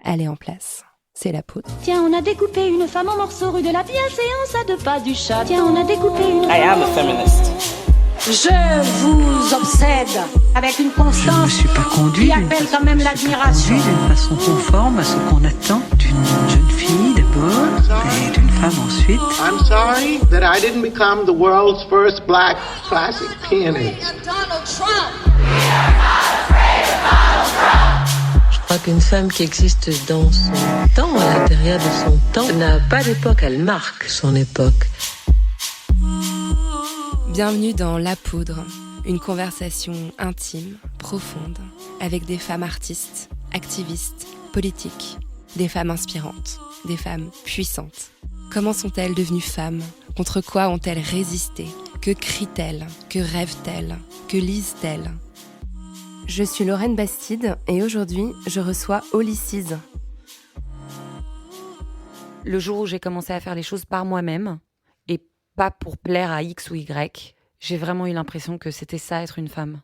elle est en place. C'est la poudre. Tiens, on a découpé une femme en morceaux rue de la bienséance à 2 pas du chat. Tiens, on a découpé une... I am a feminist. Je vous obsède avec une constance. Je ne me suis pas conduit qui appelle quand même l'admiration. d'une façon conforme à ce qu'on attend d'une jeune fille d'abord et d'une femme ensuite. I'm sorry that I didn't become the world's first black classic pianist. Donald Trump. Je crois qu'une femme qui existe dans son temps, à l'intérieur de son temps, n'a pas d'époque, elle marque son époque. Bienvenue dans La Poudre, une conversation intime, profonde, avec des femmes artistes, activistes, politiques, des femmes inspirantes, des femmes puissantes. Comment sont-elles devenues femmes ? Contre quoi ont-elles résisté ? Que crient-elles ? Que rêvent-elles ? Que lisent-elles ? Je suis Lorraine Bastide et aujourd'hui, je reçois Olysses. Le jour où j'ai commencé à faire les choses par moi-même et pas pour plaire à X ou Y, j'ai vraiment eu l'impression que c'était ça, être une femme.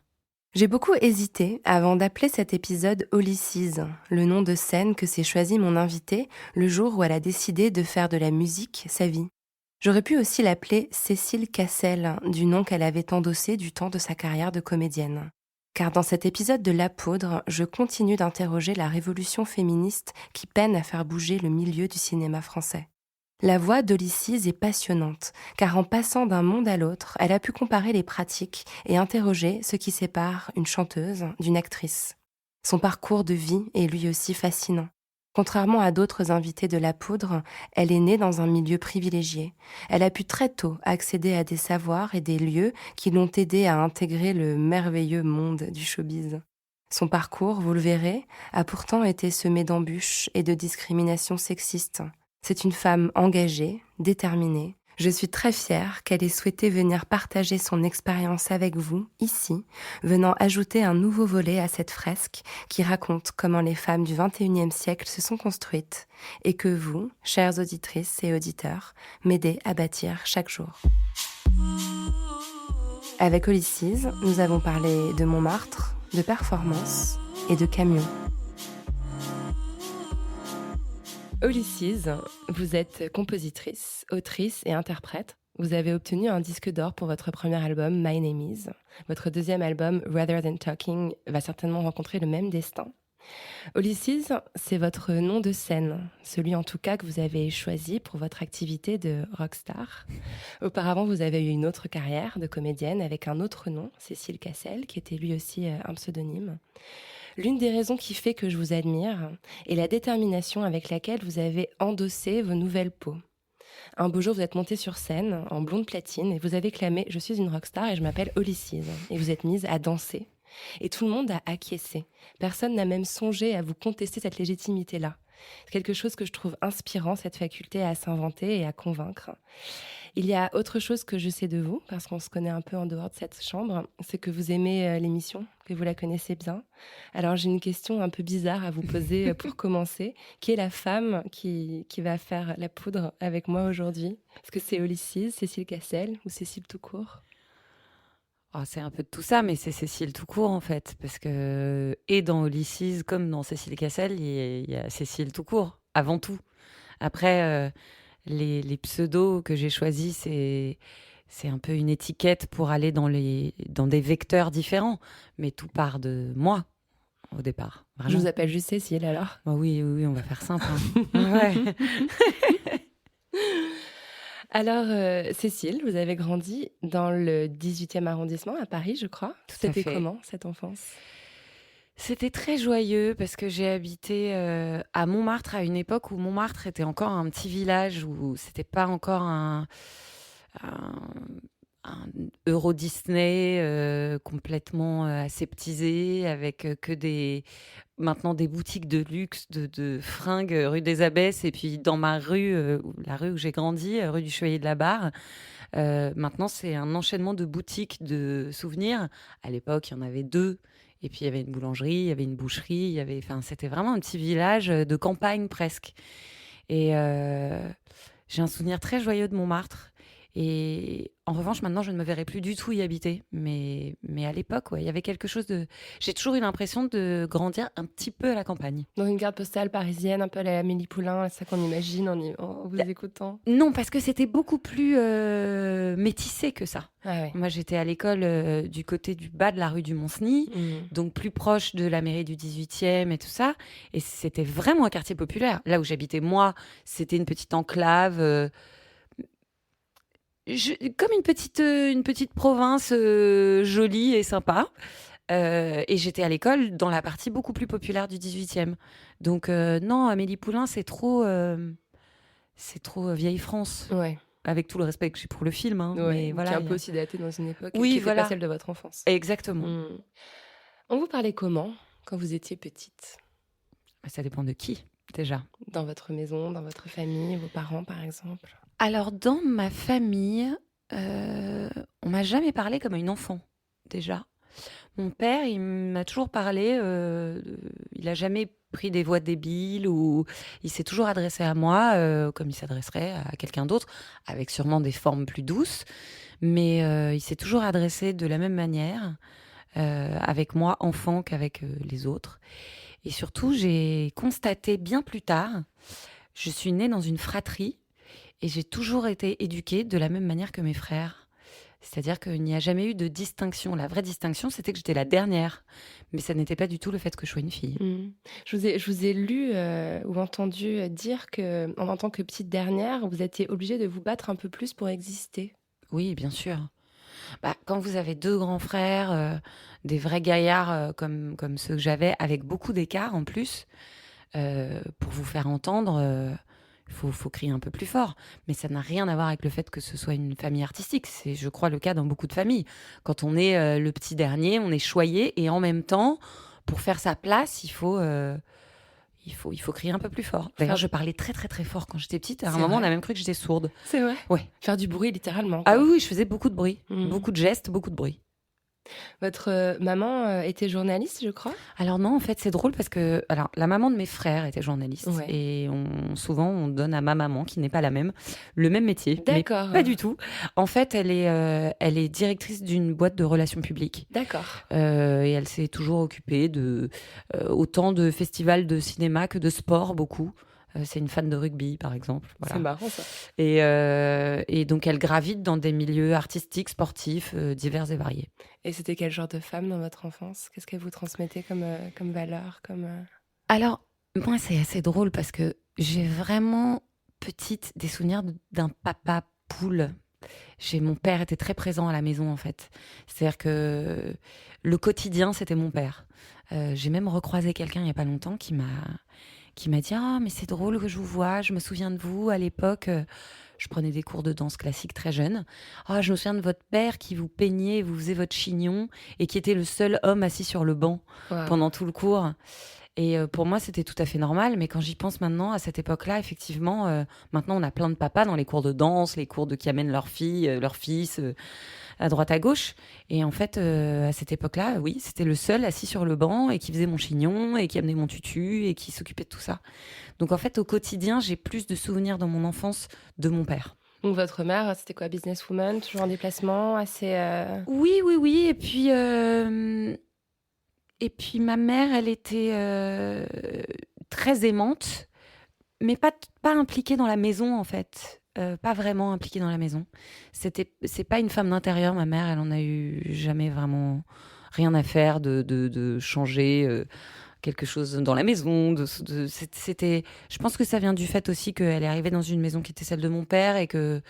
J'ai beaucoup hésité avant d'appeler cet épisode Olysses, le nom de scène que s'est choisi mon invitée le jour où elle a décidé de faire de la musique sa vie. J'aurais pu aussi l'appeler Cécile Cassel, du nom qu'elle avait endossé du temps de sa carrière de comédienne. Car dans cet épisode de La Poudre, je continue d'interroger la révolution féministe qui peine à faire bouger le milieu du cinéma français. La voix d'Olysses est passionnante, car en passant d'un monde à l'autre, elle a pu comparer les pratiques et interroger ce qui sépare une chanteuse d'une actrice. Son parcours de vie est lui aussi fascinant. Contrairement à d'autres invités de La Poudre, elle est née dans un milieu privilégié. Elle a pu très tôt accéder à des savoirs et des lieux qui l'ont aidée à intégrer le merveilleux monde du showbiz. Son parcours, vous le verrez, a pourtant été semé d'embûches et de discriminations sexistes. C'est une femme engagée, déterminée. Je suis très fière qu'elle ait souhaité venir partager son expérience avec vous, ici, venant ajouter un nouveau volet à cette fresque qui raconte comment les femmes du XXIe siècle se sont construites et que vous, chères auditrices et auditeurs, m'aidez à bâtir chaque jour. Avec Olysses, nous avons parlé de Montmartre, de performance et de camion. Olysses, vous êtes compositrice, autrice et interprète. Vous avez obtenu un disque d'or pour votre premier album, My Name Is. Votre deuxième album, Rather Than Talking, va certainement rencontrer le même destin. Olysses, c'est votre nom de scène, celui en tout cas que vous avez choisi pour votre activité de rockstar. Auparavant, vous avez eu une autre carrière de comédienne avec un autre nom, Cécile Cassel, qui était lui aussi un pseudonyme. L'une des raisons qui fait que je vous admire est la détermination avec laquelle vous avez endossé vos nouvelles peaux. Un beau jour, vous êtes montée sur scène en blonde platine et vous avez clamé « Je suis une rockstar et je m'appelle Olysses » et vous êtes mise à danser. Et tout le monde a acquiescé. Personne n'a même songé à vous contester cette légitimité-là. C'est quelque chose que je trouve inspirant, cette faculté à s'inventer et à convaincre. Il y a autre chose que je sais de vous, parce qu'on se connaît un peu en dehors de cette chambre, c'est que vous aimez l'émission, que vous la connaissez bien. Alors j'ai une question un peu bizarre à vous poser pour commencer. Qui est la femme qui va faire la poudre avec moi aujourd'hui ? Est-ce que c'est Olysses, Cécile Cassel ou Cécile tout court ? Oh, c'est un peu de tout ça, mais c'est Cécile tout court en fait, parce que et dans Olysses comme dans Cécile Cassel, il y a Cécile tout court, avant tout. Après, les pseudos que j'ai choisis, c'est un peu une étiquette pour aller dans des vecteurs différents, mais tout part de moi au départ. Vraiment. Je vous appelle juste Cécile alors. Oh oui, on va faire simple. Hein. Ouais. Alors, Cécile, vous avez grandi dans le 18e arrondissement à Paris, je crois. C'était comment, cette enfance ? C'était très joyeux parce que j'ai habité à Montmartre à une époque où Montmartre était encore un petit village, où c'était pas encore un Euro Disney complètement aseptisé, avec maintenant des boutiques de luxe, de fringues rue des Abbesses. Et puis dans ma rue, la rue où j'ai grandi, rue du Chevalier de la Barre, maintenant c'est un enchaînement de boutiques de souvenirs. À l'époque, il y en avait 2. Et puis il y avait une boulangerie, il y avait une boucherie, c'était vraiment un petit village de campagne presque. Et j'ai un souvenir très joyeux de Montmartre. Et en revanche, maintenant, je ne me verrais plus du tout y habiter. Mais à l'époque, ouais, il y avait quelque chose de... J'ai toujours eu l'impression de grandir un petit peu à la campagne. Dans une carte postale parisienne, un peu à la Amélie Poulain, c'est ça qu'on imagine en vous écoutant. Non, parce que c'était beaucoup plus métissé que ça. Ah ouais. Moi, j'étais à l'école du côté du bas de la rue du Mont-Cenis, donc plus proche de la mairie du 18e et tout ça. Et c'était vraiment un quartier populaire. Là où j'habitais, moi, c'était une petite enclave... comme une petite province jolie et sympa. Et j'étais à l'école dans la partie beaucoup plus populaire du 18e. Donc non, Amélie Poulain, c'est trop vieille France. Ouais. Avec tout le respect que j'ai pour le film. Hein, Ouais, mais voilà, qui est un peu aussi daté dans une époque Oui, qui n'était voilà. pas celle de votre enfance. Exactement. On vous parlait comment quand vous étiez petite? Ça dépend de qui, déjà. Dans votre maison, dans votre famille, vos parents par exemple? Alors, dans ma famille, on m'a jamais parlé comme à une enfant, déjà. Mon père, il m'a toujours parlé, il a jamais pris des voix débiles ou il s'est toujours adressé à moi comme il s'adresserait à quelqu'un d'autre, avec sûrement des formes plus douces, mais il s'est toujours adressé de la même manière avec moi, enfant, qu'avec les autres. Et surtout, j'ai constaté bien plus tard, je suis née dans une fratrie et j'ai toujours été éduquée de la même manière que mes frères. C'est-à-dire qu'il n'y a jamais eu de distinction. La vraie distinction, c'était que j'étais la dernière. Mais ça n'était pas du tout le fait que je sois une fille. Je vous ai lu ou entendu dire qu'en tant que petite dernière, vous étiez obligée de vous battre un peu plus pour exister. Oui, bien sûr. Quand vous avez 2 grands frères, des vrais gaillards comme ceux que j'avais, avec beaucoup d'écart en plus, pour vous faire entendre... Il faut crier un peu plus fort. Mais ça n'a rien à voir avec le fait que ce soit une famille artistique. C'est, je crois, le cas dans beaucoup de familles. Quand on est le petit dernier, on est choyé et en même temps, pour faire sa place, il faut crier un peu plus fort. D'ailleurs, je parlais très, très, très fort quand j'étais petite. À un moment, on a même cru que j'étais sourde. C'est vrai? Ouais. Faire du bruit, littéralement. Ah oui, je faisais beaucoup de bruit. Beaucoup de gestes, beaucoup de bruit. Votre maman était journaliste, je crois? Alors non, en fait, c'est drôle parce que la maman de mes frères était journaliste. Ouais. Et souvent, on donne à ma maman, qui n'est pas la même, le même métier. D'accord. Mais pas du tout. En fait, elle est directrice d'une boîte de relations publiques. D'accord. Et elle s'est toujours occupée de autant de festivals de cinéma que de sport, beaucoup. C'est une fan de rugby, par exemple. Voilà. C'est marrant, ça. Et donc, elle gravite dans des milieux artistiques, sportifs, divers et variés. Et c'était quel genre de femme dans votre enfance? Qu'est-ce qu'elle vous transmettait comme valeur Alors, moi, c'est assez drôle parce que j'ai vraiment, petite, des souvenirs d'un papa poule. Mon père était très présent à la maison, en fait. C'est-à-dire que le quotidien, c'était mon père. J'ai même recroisé quelqu'un il n'y a pas longtemps qui m'a dit « Ah, mais c'est drôle que je vous vois, je me souviens de vous, à l'époque, je prenais des cours de danse classique très jeune. Ah, je me souviens de votre père qui vous peignait, vous faisait votre chignon et qui était le seul homme assis sur le banc pendant tout le cours. » Et pour moi, c'était tout à fait normal. Mais quand j'y pense maintenant, à cette époque-là, effectivement, maintenant, on a plein de papas dans les cours de danse, les cours qui amènent leurs filles, leurs fils... à droite à gauche. Et en fait, à cette époque-là, oui, c'était le seul assis sur le banc et qui faisait mon chignon et qui amenait mon tutu et qui s'occupait de tout ça. Donc en fait, au quotidien, j'ai plus de souvenirs dans mon enfance de mon père. Donc votre mère, c'était quoi, businesswoman, toujours en déplacement, assez... Oui. Et puis ma mère, elle était très aimante, mais pas impliquée dans la maison, en fait. Pas vraiment impliquée dans la maison. C'est pas une femme d'intérieur, ma mère. Elle en a eu jamais vraiment rien à faire de changer quelque chose dans la maison. Je pense que ça vient du fait aussi qu'elle est arrivée dans une maison qui était celle de mon père et que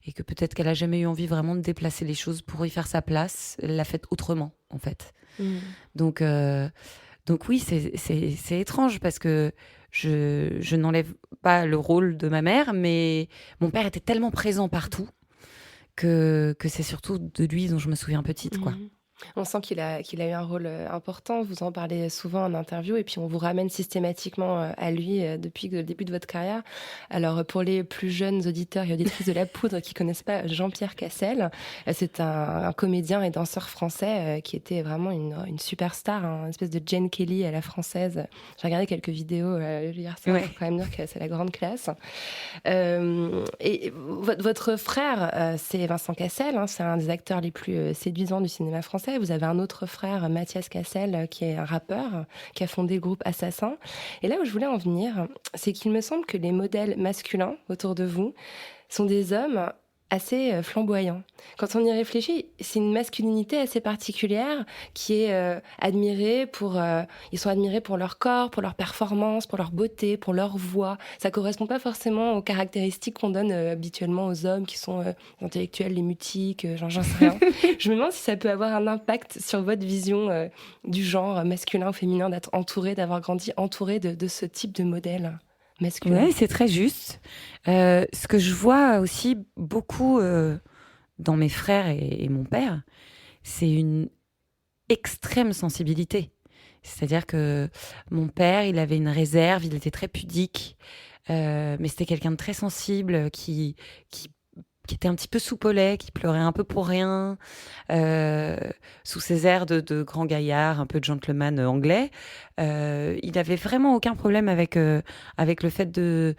peut-être qu'elle a jamais eu envie vraiment de déplacer les choses pour y faire sa place. Elle l'a fait autrement, en fait. Donc oui, c'est étrange parce que je n'enlève pas le rôle de ma mère, mais mon père était tellement présent partout que c'est surtout de lui dont je me souviens petite, quoi. On sent qu'il a eu un rôle important. Vous en parlez souvent en interview et puis on vous ramène systématiquement à lui depuis le début de votre carrière. Alors, pour les plus jeunes auditeurs et auditrices de La Poudre qui connaissent pas Jean-Pierre Cassel, c'est un comédien et danseur français qui était vraiment une superstar, une espèce de Jane Kelly à la française. J'ai regardé quelques vidéos hier soir, faut quand même dire que c'est la grande classe. Et votre frère, c'est Vincent Cassel, c'est un des acteurs les plus séduisants du cinéma français. Vous avez un autre frère, Mathias Cassel, qui est un rappeur, qui a fondé le groupe Assassin. Et là où je voulais en venir, c'est qu'il me semble que les modèles masculins autour de vous sont des hommes assez flamboyants. Quand on y réfléchit, c'est une masculinité assez particulière qui est admirée ils sont admirés pour leur corps, pour leur performance, pour leur beauté, pour leur voix. Ça correspond pas forcément aux caractéristiques qu'on donne habituellement aux hommes qui sont intellectuels, les mutiques, j'en sais rien. Je me demande si ça peut avoir un impact sur votre vision du genre masculin ou féminin, d'avoir grandi entouré de ce type de modèle masculin. Ouais, c'est très juste. Ce que je vois aussi beaucoup dans mes frères et mon père, c'est une extrême sensibilité. C'est-à-dire que mon père, il avait une réserve, il était très pudique, mais c'était quelqu'un de très sensible qui était un petit peu soupolé, qui pleurait un peu pour rien, sous ses airs de grand gaillard, un peu de gentleman anglais. Il n'avait vraiment aucun problème avec le fait de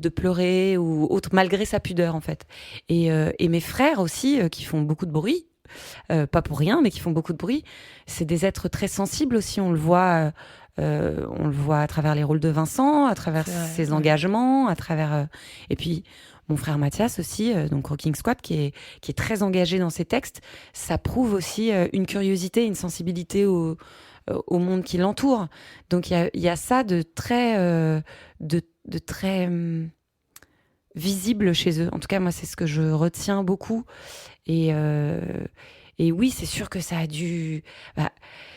pleurer ou autre, malgré sa pudeur, en fait. Et mes frères aussi, qui font beaucoup de bruit, pas pour rien, mais qui font beaucoup de bruit, c'est des êtres très sensibles aussi, on le voit à travers les rôles de Vincent, à travers ses engagements, à travers... et puis... Mon frère Mathias aussi, donc Rocking Squad, qui est très engagé dans ses textes, ça prouve aussi une curiosité, une sensibilité au monde qui l'entoure. Donc il y a ça de très visible chez eux. En tout cas, moi, c'est ce que je retiens beaucoup. Et oui, c'est sûr que ça a dû...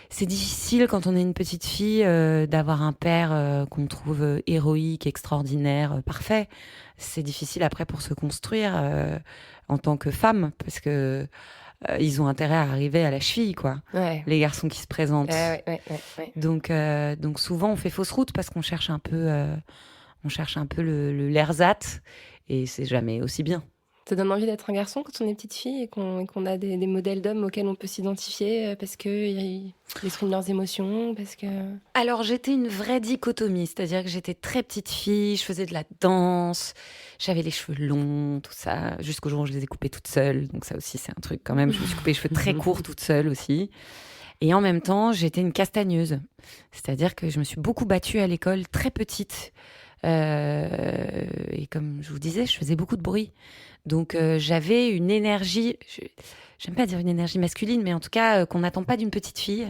c'est difficile quand on est une petite fille d'avoir un père qu'on trouve héroïque, extraordinaire, parfait. C'est difficile après pour se construire en tant que femme, parce que ils ont intérêt à arriver à la cheville, quoi. Ouais. Les garçons qui se présentent. Ouais. Donc souvent on fait fausse route parce qu'on cherche un peu le l'ersatz et c'est jamais aussi bien. Ça donne envie d'être un garçon quand on est petite fille et qu'on a des modèles d'hommes auxquels on peut s'identifier parce qu'ils expriment leurs émotions, parce que... Alors, j'étais une vraie dichotomie, c'est-à-dire que j'étais très petite fille, je faisais de la danse, j'avais les cheveux longs, tout ça, jusqu'au jour où je les ai coupés toute seule. Donc ça aussi, c'est un truc quand même. Je me suis coupé les cheveux très courts toute seule aussi. Et en même temps, j'étais une castagneuse. C'est-à-dire que je me suis beaucoup battue à l'école très petite. Et comme je vous disais, je faisais beaucoup de bruit. Donc j'avais une énergie, j'aime pas dire une énergie masculine, mais en tout cas qu'on n'attend pas d'une petite fille.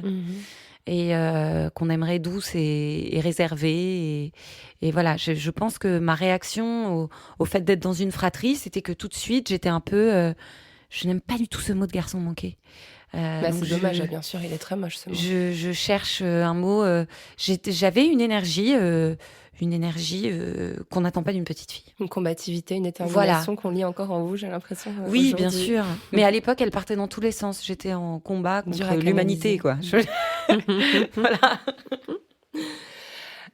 Et qu'on aimerait douce et réservée. Et voilà, je pense que ma réaction au fait d'être dans une fratrie, c'était que tout de suite, j'étais un peu... je n'aime pas du tout ce mot de garçon manqué. C'est dommage, bien sûr, il est très moche ce mot. Je cherche un mot... j'avais une énergie qu'on n'attend pas d'une petite fille. Une combativité, une détermination qu'on lit encore en vous, j'ai l'impression. Oui, bien sûr. Mais à l'époque, elle partait dans tous les sens. J'étais en combat contre l'humanité, quoi. Voilà.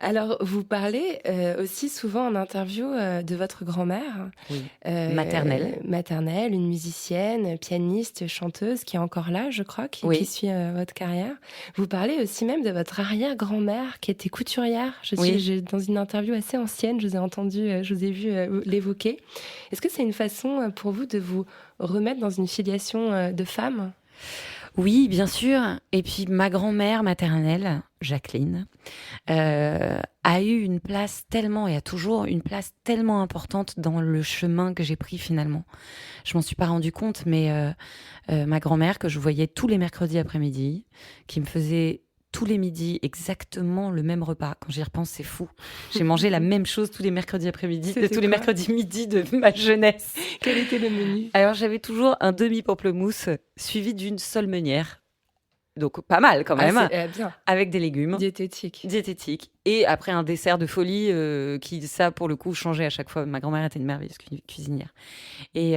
Alors, vous parlez aussi souvent en interview de votre grand-mère. Oui. Maternelle, une musicienne, pianiste, chanteuse qui est encore là, je crois, qui suit votre carrière. Vous parlez aussi même de votre arrière-grand-mère qui était couturière. Dans une interview assez ancienne, je vous ai vu l'évoquer. Est-ce que c'est une façon pour vous de vous remettre dans une filiation de femme ? Oui, bien sûr. Et puis ma grand-mère maternelle, Jacqueline, a eu une place tellement, et a toujours une place tellement importante dans le chemin que j'ai pris finalement. Je m'en suis pas rendu compte, mais ma grand-mère que je voyais tous les mercredis après-midi, qui me faisait tous les midis exactement le même repas. Quand j'y repense, c'est fou. J'ai mangé la même chose tous les mercredis après-midi, tous les mercredis midi de ma jeunesse. Quel était le menu ? Alors, j'avais toujours un demi-pamplemousse suivi d'une seule meunière. Donc, pas mal quand même. Bien. Avec des légumes. Diététique. Et après, un dessert de folie qui, ça, pour le coup, changeait à chaque fois. Ma grand-mère était une merveilleuse cuisinière. Et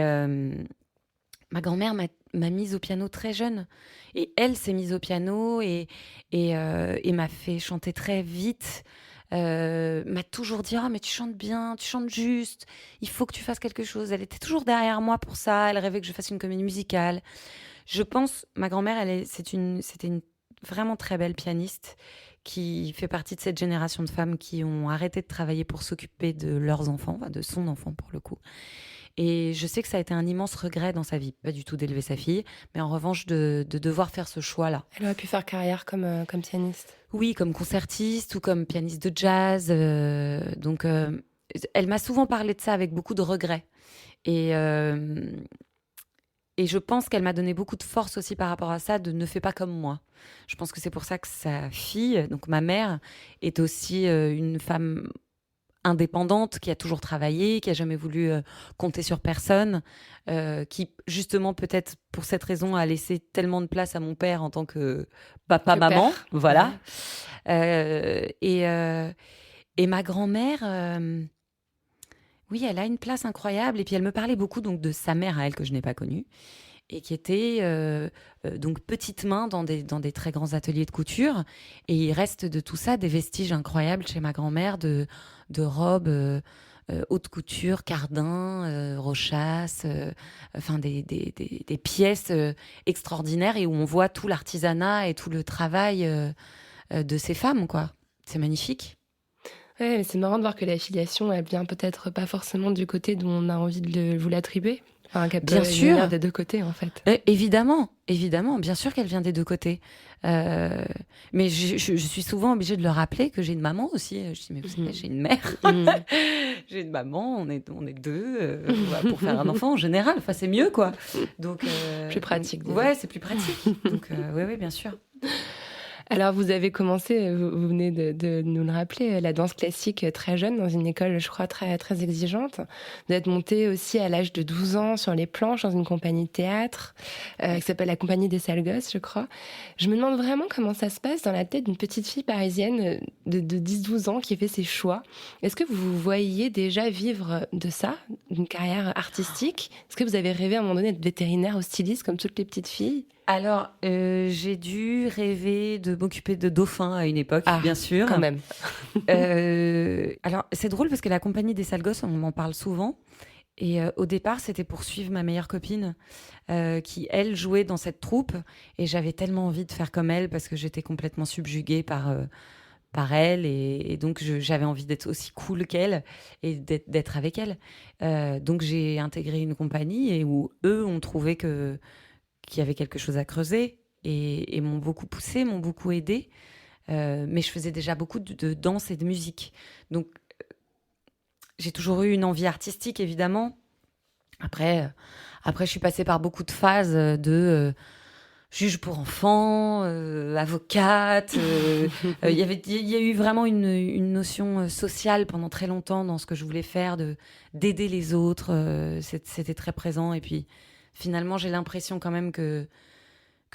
Ma grand-mère m'a mise au piano très jeune. Et elle s'est mise au piano et m'a fait chanter très vite. M'a toujours dit: «Ah, mais tu chantes bien, tu chantes juste, il faut que tu fasses quelque chose». Elle était toujours derrière moi pour ça. Elle rêvait que je fasse une comédie musicale. Je pense, ma grand-mère, c'était une vraiment très belle pianiste qui fait partie de cette génération de femmes qui ont arrêté de travailler pour s'occuper de leurs enfants, enfin de son enfant pour le coup. Et je sais que ça a été un immense regret dans sa vie, pas du tout d'élever sa fille, mais en revanche de devoir faire ce choix-là. Elle aurait pu faire carrière comme pianiste. Oui, comme concertiste ou comme pianiste de jazz. Donc, elle m'a souvent parlé de ça avec beaucoup de regrets. Et, euh, et je pense qu'elle m'a donné beaucoup de force aussi par rapport à ça, de ne fais pas comme moi. Je pense que c'est pour ça que sa fille, donc ma mère, est aussi une femme indépendante, qui a toujours travaillé, qui a jamais voulu compter sur personne, qui justement peut-être pour cette raison a laissé tellement de place à mon père en tant que papa-maman, voilà. Et ma grand-mère, oui, elle a une place incroyable. Et puis elle me parlait beaucoup donc de sa mère à elle que je n'ai pas connue et qui était donc petite main dans des très grands ateliers de couture. Et il reste de tout ça des vestiges incroyables chez ma grand-mère de robes haute couture, cardin, rochasse, enfin des pièces extraordinaires et où on voit tout l'artisanat et tout le travail de ces femmes, quoi. C'est magnifique. Ouais, mais c'est marrant de voir que la filiation, elle vient peut-être pas forcément du côté d'où on a envie de vous l'attribuer. Enfin, qu'elle peut venir des deux côtés, en fait. Évidemment, bien sûr qu'elle vient des deux côtés. Mais je suis souvent obligée de le rappeler que j'ai une maman aussi. Je dis, mais vous savez, j'ai une mère. J'ai une maman, on est deux voilà, pour faire un enfant en général. Enfin, c'est mieux, quoi. Donc, plus pratique. Ouais, c'est plus pratique. Donc, oui, bien sûr. Alors, vous avez commencé, vous venez de nous le rappeler, la danse classique très jeune, dans une école, je crois, très, très exigeante. Vous êtes montée aussi à l'âge de 12 ans sur les planches dans une compagnie de théâtre qui s'appelle la Compagnie des Sales Gosses, je crois. Je me demande vraiment comment ça se passe dans la tête d'une petite fille parisienne de 10-12 ans qui fait ses choix. Est-ce que vous vous voyiez déjà vivre de ça, d'une carrière artistique ? Est-ce que vous avez rêvé à un moment donné d'être vétérinaire ou styliste comme toutes les petites filles ? Alors, j'ai dû rêver de m'occuper de dauphins à une époque, bien sûr. Quand même. Alors, c'est drôle parce que la Compagnie des Sales Gosses, on m'en parle souvent. Et au départ, c'était pour suivre ma meilleure copine qui, elle, jouait dans cette troupe. Et j'avais tellement envie de faire comme elle parce que j'étais complètement subjuguée par elle. Et donc, j'avais envie d'être aussi cool qu'elle et d'être avec elle. Donc, j'ai intégré une compagnie et où eux ont trouvé qu'il y avait quelque chose à creuser et m'ont beaucoup poussée, m'ont beaucoup aidée. Mais je faisais déjà beaucoup de danse et de musique. Donc, j'ai toujours eu une envie artistique, évidemment. Après, je suis passée par beaucoup de phases de juge pour enfants, avocate. Il y a eu vraiment une notion sociale pendant très longtemps dans ce que je voulais faire, d'aider les autres. C'était très présent. Et puis, finalement, j'ai l'impression quand même que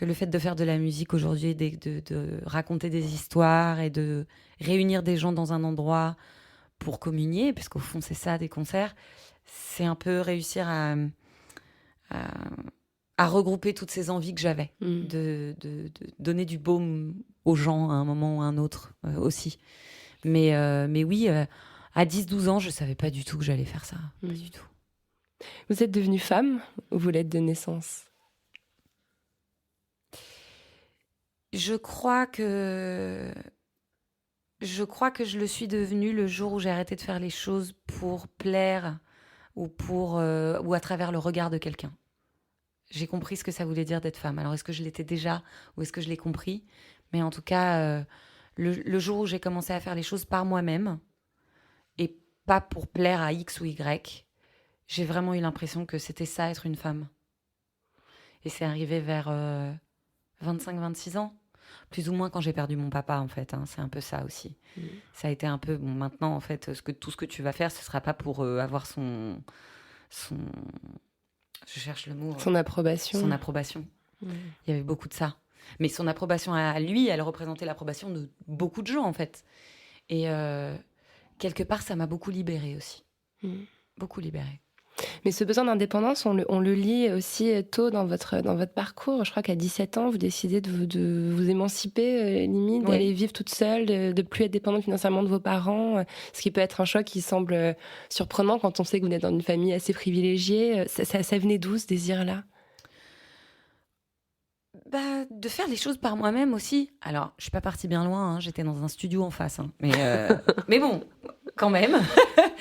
le fait de faire de la musique aujourd'hui, de raconter des histoires et de réunir des gens dans un endroit pour communier, parce qu'au fond, c'est ça, des concerts, c'est un peu réussir à regrouper toutes ces envies que j'avais, de donner du baume aux gens à un moment ou à un autre aussi. Mais oui, à 10-12 ans, je ne savais pas du tout que j'allais faire ça. Pas du tout. Vous êtes devenue femme ou vous l'êtes de naissance ? Je crois que je le suis devenue le jour où j'ai arrêté de faire les choses pour plaire ou à travers le regard de quelqu'un. J'ai compris ce que ça voulait dire d'être femme. Alors, est-ce que je l'étais déjà ou est-ce que je l'ai compris ? Mais en tout cas, le jour où j'ai commencé à faire les choses par moi-même et pas pour plaire à X ou Y, j'ai vraiment eu l'impression que c'était ça, être une femme. Et c'est arrivé vers 25-26 ans. Plus ou moins quand j'ai perdu mon papa, en fait. Hein. C'est un peu ça aussi. Ça a été un peu... Bon, maintenant, en fait, tout ce que tu vas faire, ce ne sera pas pour avoir son... Je cherche le mot. Son approbation. Son approbation. Il y avait beaucoup de ça. Mais son approbation à lui, elle représentait l'approbation de beaucoup de gens, en fait. Et quelque part, ça m'a beaucoup libérée aussi. Beaucoup libérée. Mais ce besoin d'indépendance, on le lit aussi tôt dans votre parcours. Je crois qu'à 17 ans, vous décidez de vous émanciper, limite, Oui. d'aller vivre toute seule, de plus être dépendante financièrement de vos parents, ce qui peut être un choc qui semble surprenant quand on sait que vous êtes dans une famille assez privilégiée. Ça venait d'où, ce désir-là ? De faire les choses par moi-même aussi. Alors, je suis pas partie bien loin, hein, j'étais dans un studio en face. Hein, mais bon, quand même.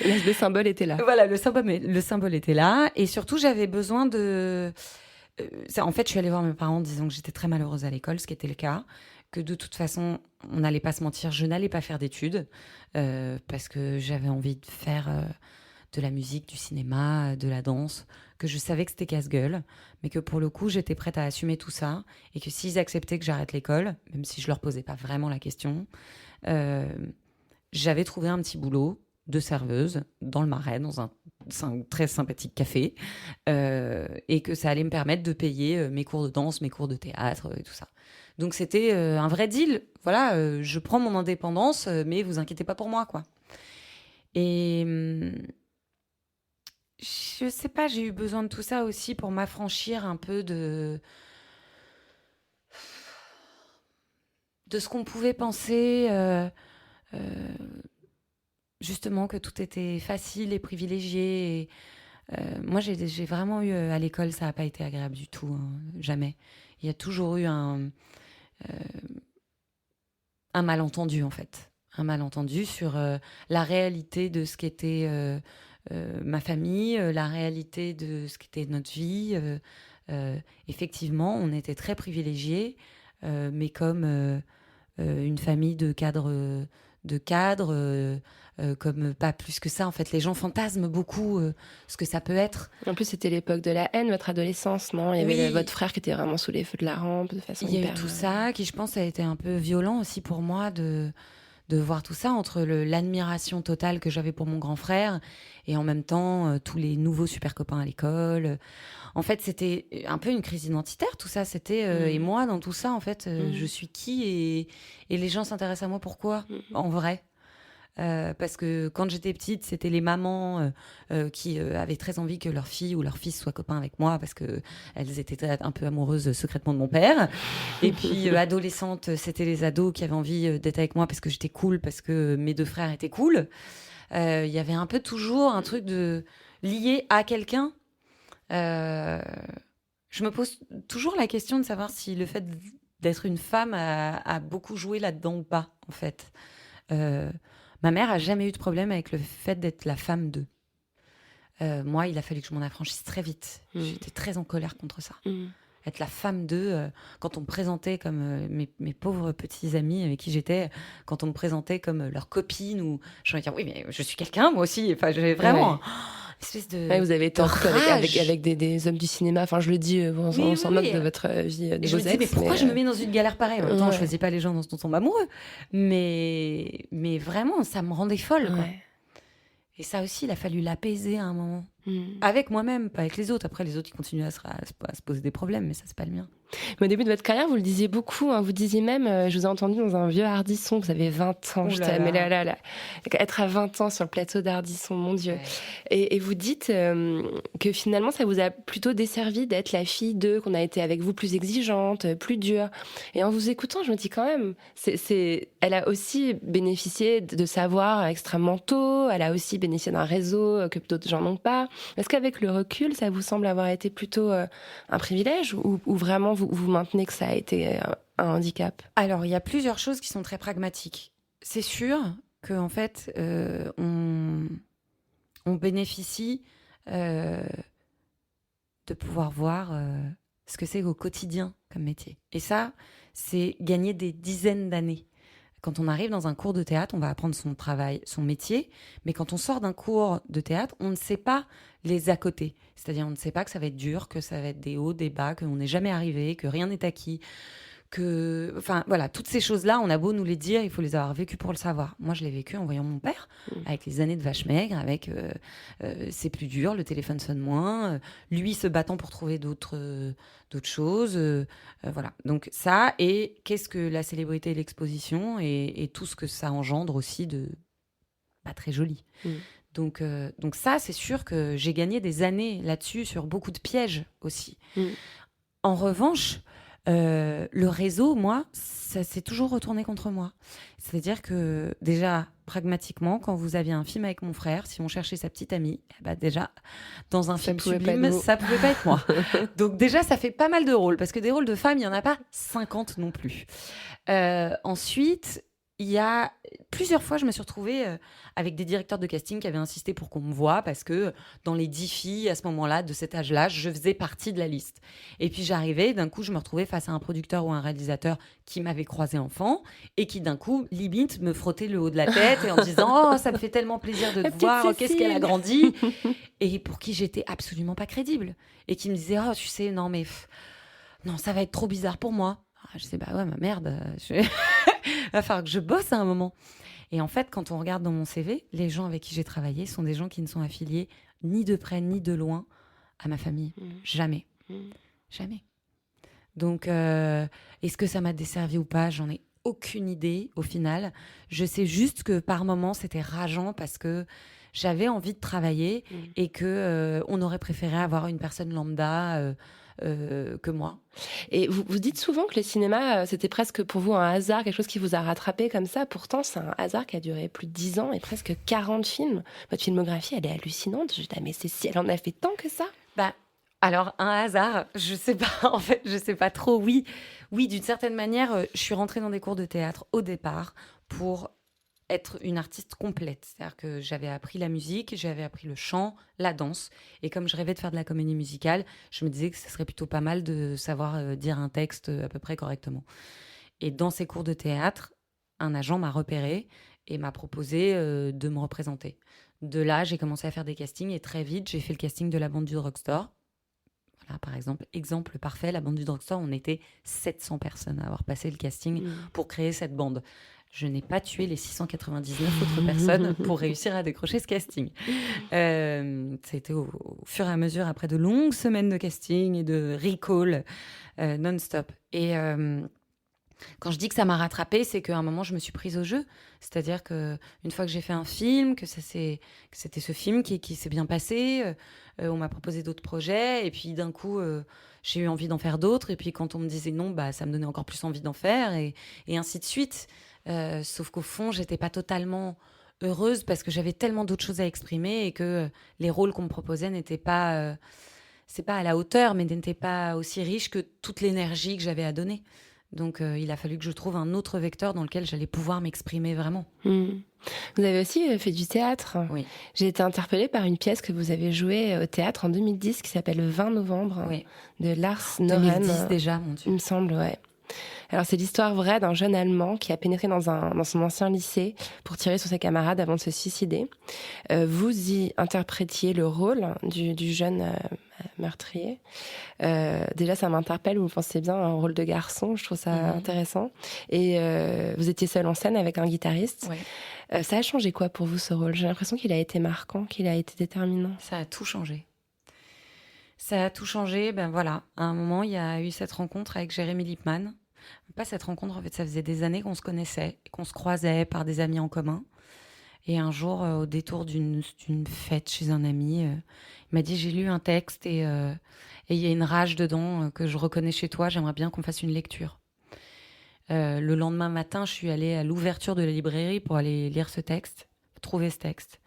Le symbole était là. Voilà, le symbole était là. Et surtout, j'avais besoin en fait, je suis allée voir mes parents en disant que j'étais très malheureuse à l'école, ce qui était le cas. Que de toute façon, on n'allait pas se mentir, je n'allais pas faire d'études. Parce que j'avais envie de faire de la musique, du cinéma, de la danse. Que je savais que c'était casse-gueule. Mais que pour le coup, j'étais prête à assumer tout ça. Et que s'ils acceptaient que j'arrête l'école, même si je leur posais pas vraiment la question, j'avais trouvé un petit boulot de serveuse dans le Marais, dans un très sympathique café, et que ça allait me permettre de payer mes cours de danse, mes cours de théâtre et tout ça. Donc c'était un vrai deal. Voilà, je prends mon indépendance, mais vous inquiétez pas pour moi, quoi. Et je sais pas, j'ai eu besoin de tout ça aussi pour m'affranchir un peu de ce qu'on pouvait penser. Justement, que tout était facile et privilégié. Et, moi, j'ai vraiment eu à l'école, ça n'a pas été agréable du tout, hein, jamais. Il y a toujours eu un malentendu, en fait. Un malentendu sur la réalité de ce qu'était ma famille, la réalité de ce qu'était notre vie. Effectivement, on était très privilégiés, mais comme une famille de cadres, comme pas plus que ça. En fait, les gens fantasment beaucoup ce que ça peut être. En plus, c'était l'époque de la haine, votre adolescence, non ? Il y avait Oui. votre frère qui était vraiment sous les feux de la rampe, de façon Il y a eu hyper... tout ça, qui je pense a été un peu violent aussi pour moi de voir tout ça, entre l'admiration totale que j'avais pour mon grand frère et en même temps tous les nouveaux super copains à l'école. En fait, c'était un peu une crise identitaire, tout ça. C'était et moi, dans tout ça, en fait, je suis qui et les gens s'intéressent à moi pourquoi, en vrai. Parce que quand j'étais petite, c'était les mamans qui avaient très envie que leur fille ou leur fils soit copain avec moi parce que elles étaient un peu amoureuses secrètement de mon père. Et puis adolescente, c'était les ados qui avaient envie d'être avec moi parce que j'étais cool, parce que mes deux frères étaient cool. Il y avait un peu toujours un truc de lié à quelqu'un. Je me pose toujours la question de savoir si le fait d'être une femme a beaucoup joué là-dedans ou pas, en fait. Ma mère a jamais eu de problème avec le fait d'être la femme d'eux. Moi, il a fallu que je m'en affranchisse très vite. J'étais très en colère contre ça. Être la femme d'eux, quand on me présentait comme mes pauvres petits amis avec qui j'étais, quand on me présentait comme leur copine, ou je vais dire oui, mais je suis quelqu'un, moi aussi. Enfin, j'avais vraiment une espèce de. Ouais, vous avez été en couple rage. avec des hommes du cinéma. Enfin, je le dis, on s'en moque de votre vie, de Et je vos me disais, ex. mais pourquoi je me mets dans une galère pareille ? En même temps, Ouais. je faisais pas les gens dont on tombe amoureux. Mais vraiment, ça me rendait folle, quoi. Ouais. Et ça aussi, il a fallu l'apaiser à un moment. Avec moi-même, pas avec les autres. Après, les autres, ils continuent à se poser des problèmes, mais ça, c'est pas le mien. Mais au début de votre carrière, vous le disiez beaucoup. Vous disiez même, je vous ai entendu dans un vieux Hardisson, vous avez 20 ans. Ouh là Mais là. là. Être à 20 ans sur le plateau d'Hardisson, mon Dieu. Ouais. Et vous dites que finalement, ça vous a plutôt desservi d'être la fille d'eux, qu'on a été avec vous plus exigeante, plus dure. Et en vous écoutant, je me dis quand même, elle a aussi bénéficié de savoir extrêmement tôt, elle a aussi bénéficié d'un réseau que d'autres gens n'ont pas. Est-ce qu'avec le recul, ça vous semble avoir été plutôt un privilège ou vraiment vous maintenez que ça a été un handicap ? Alors, il y a plusieurs choses qui sont très pragmatiques. C'est sûr qu'en fait, on bénéficie de pouvoir voir ce que c'est au quotidien comme métier. Et ça, c'est gagner des dizaines d'années. Quand on arrive dans un cours de théâtre, on va apprendre son travail, son métier, mais quand on sort d'un cours de théâtre, on ne sait pas les à côté. C'est-à-dire, on ne sait pas que ça va être dur, que ça va être des hauts, des bas, qu'on n'est jamais arrivé, que rien n'est acquis, enfin, voilà, toutes ces choses-là, on a beau nous les dire, il faut les avoir vécues pour le savoir. Moi, je l'ai vécu en voyant mon père, avec les années de vache maigre, avec c'est plus dur, le téléphone sonne moins, lui se battant pour trouver d'autres choses. Voilà. Donc ça, et qu'est-ce que la célébrité et l'exposition, et tout ce que ça engendre aussi de pas très joli. Donc ça, c'est sûr que j'ai gagné des années là-dessus, sur beaucoup de pièges aussi. En revanche, le réseau, moi, ça s'est toujours retourné contre moi. C'est-à-dire que, déjà, pragmatiquement, quand vous aviez un film avec mon frère, si on cherchait sa petite amie, déjà, dans un film sublime, ça pouvait pas être moi. Donc déjà, ça fait pas mal de rôles, parce que des rôles de femmes, il y en a pas 50 non plus. Ensuite, il y a plusieurs fois, je me suis retrouvée avec des directeurs de casting qui avaient insisté pour qu'on me voie, parce que dans les 10 filles, à ce moment-là, de cet âge-là, je faisais partie de la liste. Et puis j'arrivais, d'un coup, je me retrouvais face à un producteur ou un réalisateur qui m'avait croisé enfant et qui, d'un coup, limite, me frottait le haut de la tête et en disant « Oh, ça me fait tellement plaisir de te voir, oh, qu'est-ce qu'elle a grandi ?» Et pour qui j'étais absolument pas crédible. Et qui me disait « Oh, tu sais, non, mais non, ça va être trop bizarre pour moi. » Je sais, bah ouais, ma merde, va falloir que je bosse à un moment. Et en fait, quand on regarde dans mon CV, les gens avec qui j'ai travaillé sont des gens qui ne sont affiliés ni de près ni de loin à ma famille. Jamais. Jamais. Donc, est-ce que ça m'a desservi ou pas ? J'en ai aucune idée au final. Je sais juste que par moments, c'était rageant parce que j'avais envie de travailler et que on aurait préféré avoir une personne lambda que moi. Et vous dites souvent que le cinéma, c'était presque pour vous un hasard, quelque chose qui vous a rattrapé comme ça. Pourtant, c'est un hasard qui a duré plus de 10 ans et presque 40 films. Votre filmographie, elle est hallucinante. Je dis, mais Cécile, elle en a fait tant que ça ? Alors, un hasard, je sais pas, en fait, je sais pas trop. Oui, d'une certaine manière, je suis rentrée dans des cours de théâtre au départ pour être une artiste complète. C'est-à-dire que j'avais appris la musique, j'avais appris le chant, la danse. Et comme je rêvais de faire de la comédie musicale, je me disais que ce serait plutôt pas mal de savoir dire un texte à peu près correctement. Et dans ces cours de théâtre, un agent m'a repérée et m'a proposé de me représenter. De là, j'ai commencé à faire des castings et très vite, j'ai fait le casting de La Bande du Drugstore. Voilà, par exemple parfait, La Bande du Drugstore, on était 700 personnes à avoir passé le casting pour créer cette bande. Je n'ai pas tué les 699 autres personnes pour réussir à décrocher ce casting. Ça a été au fur et à mesure, après de longues semaines de casting et de recall non-stop. Et quand je dis que ça m'a rattrapée, c'est qu'à un moment, je me suis prise au jeu. C'est-à-dire qu'une fois que j'ai fait un film, que c'était ce film qui s'est bien passé, on m'a proposé d'autres projets, et puis d'un coup, j'ai eu envie d'en faire d'autres. Et puis quand on me disait non, ça me donnait encore plus envie d'en faire, et ainsi de suite. Sauf qu'au fond, j'étais pas totalement heureuse parce que j'avais tellement d'autres choses à exprimer et que les rôles qu'on me proposait n'étaient pas, c'est pas à la hauteur, mais n'étaient pas aussi riches que toute l'énergie que j'avais à donner. Donc, il a fallu que je trouve un autre vecteur dans lequel j'allais pouvoir m'exprimer vraiment. Vous avez aussi fait du théâtre. Oui. J'ai été interpellée par une pièce que vous avez jouée au théâtre en 2010 qui s'appelle Le 20 novembre de Lars Noren. 2010 déjà, mon Dieu. Il me semble, ouais. Alors, c'est l'histoire vraie d'un jeune Allemand qui a pénétré dans son ancien lycée pour tirer sur ses camarades avant de se suicider. Vous y interprétiez le rôle du jeune meurtrier. Déjà, ça m'interpelle, vous pensez bien à un rôle de garçon, je trouve ça intéressant. Et vous étiez seule en scène avec un guitariste. Ouais. Ça a changé quoi pour vous, ce rôle ? J'ai l'impression qu'il a été marquant, qu'il a été déterminant. Ça a tout changé. Ça a tout changé, voilà. À un moment, il y a eu cette rencontre avec Jérémy Lippmann. Pas cette rencontre, en fait, ça faisait des années qu'on se connaissait, qu'on se croisait par des amis en commun. Et un jour, au détour d'une fête chez un ami, il m'a dit « J'ai lu un texte et il y a une rage dedans que je reconnais chez toi, j'aimerais bien qu'on fasse une lecture. » Le lendemain matin, je suis allée à l'ouverture de la librairie pour aller lire ce texte, trouver ce texte.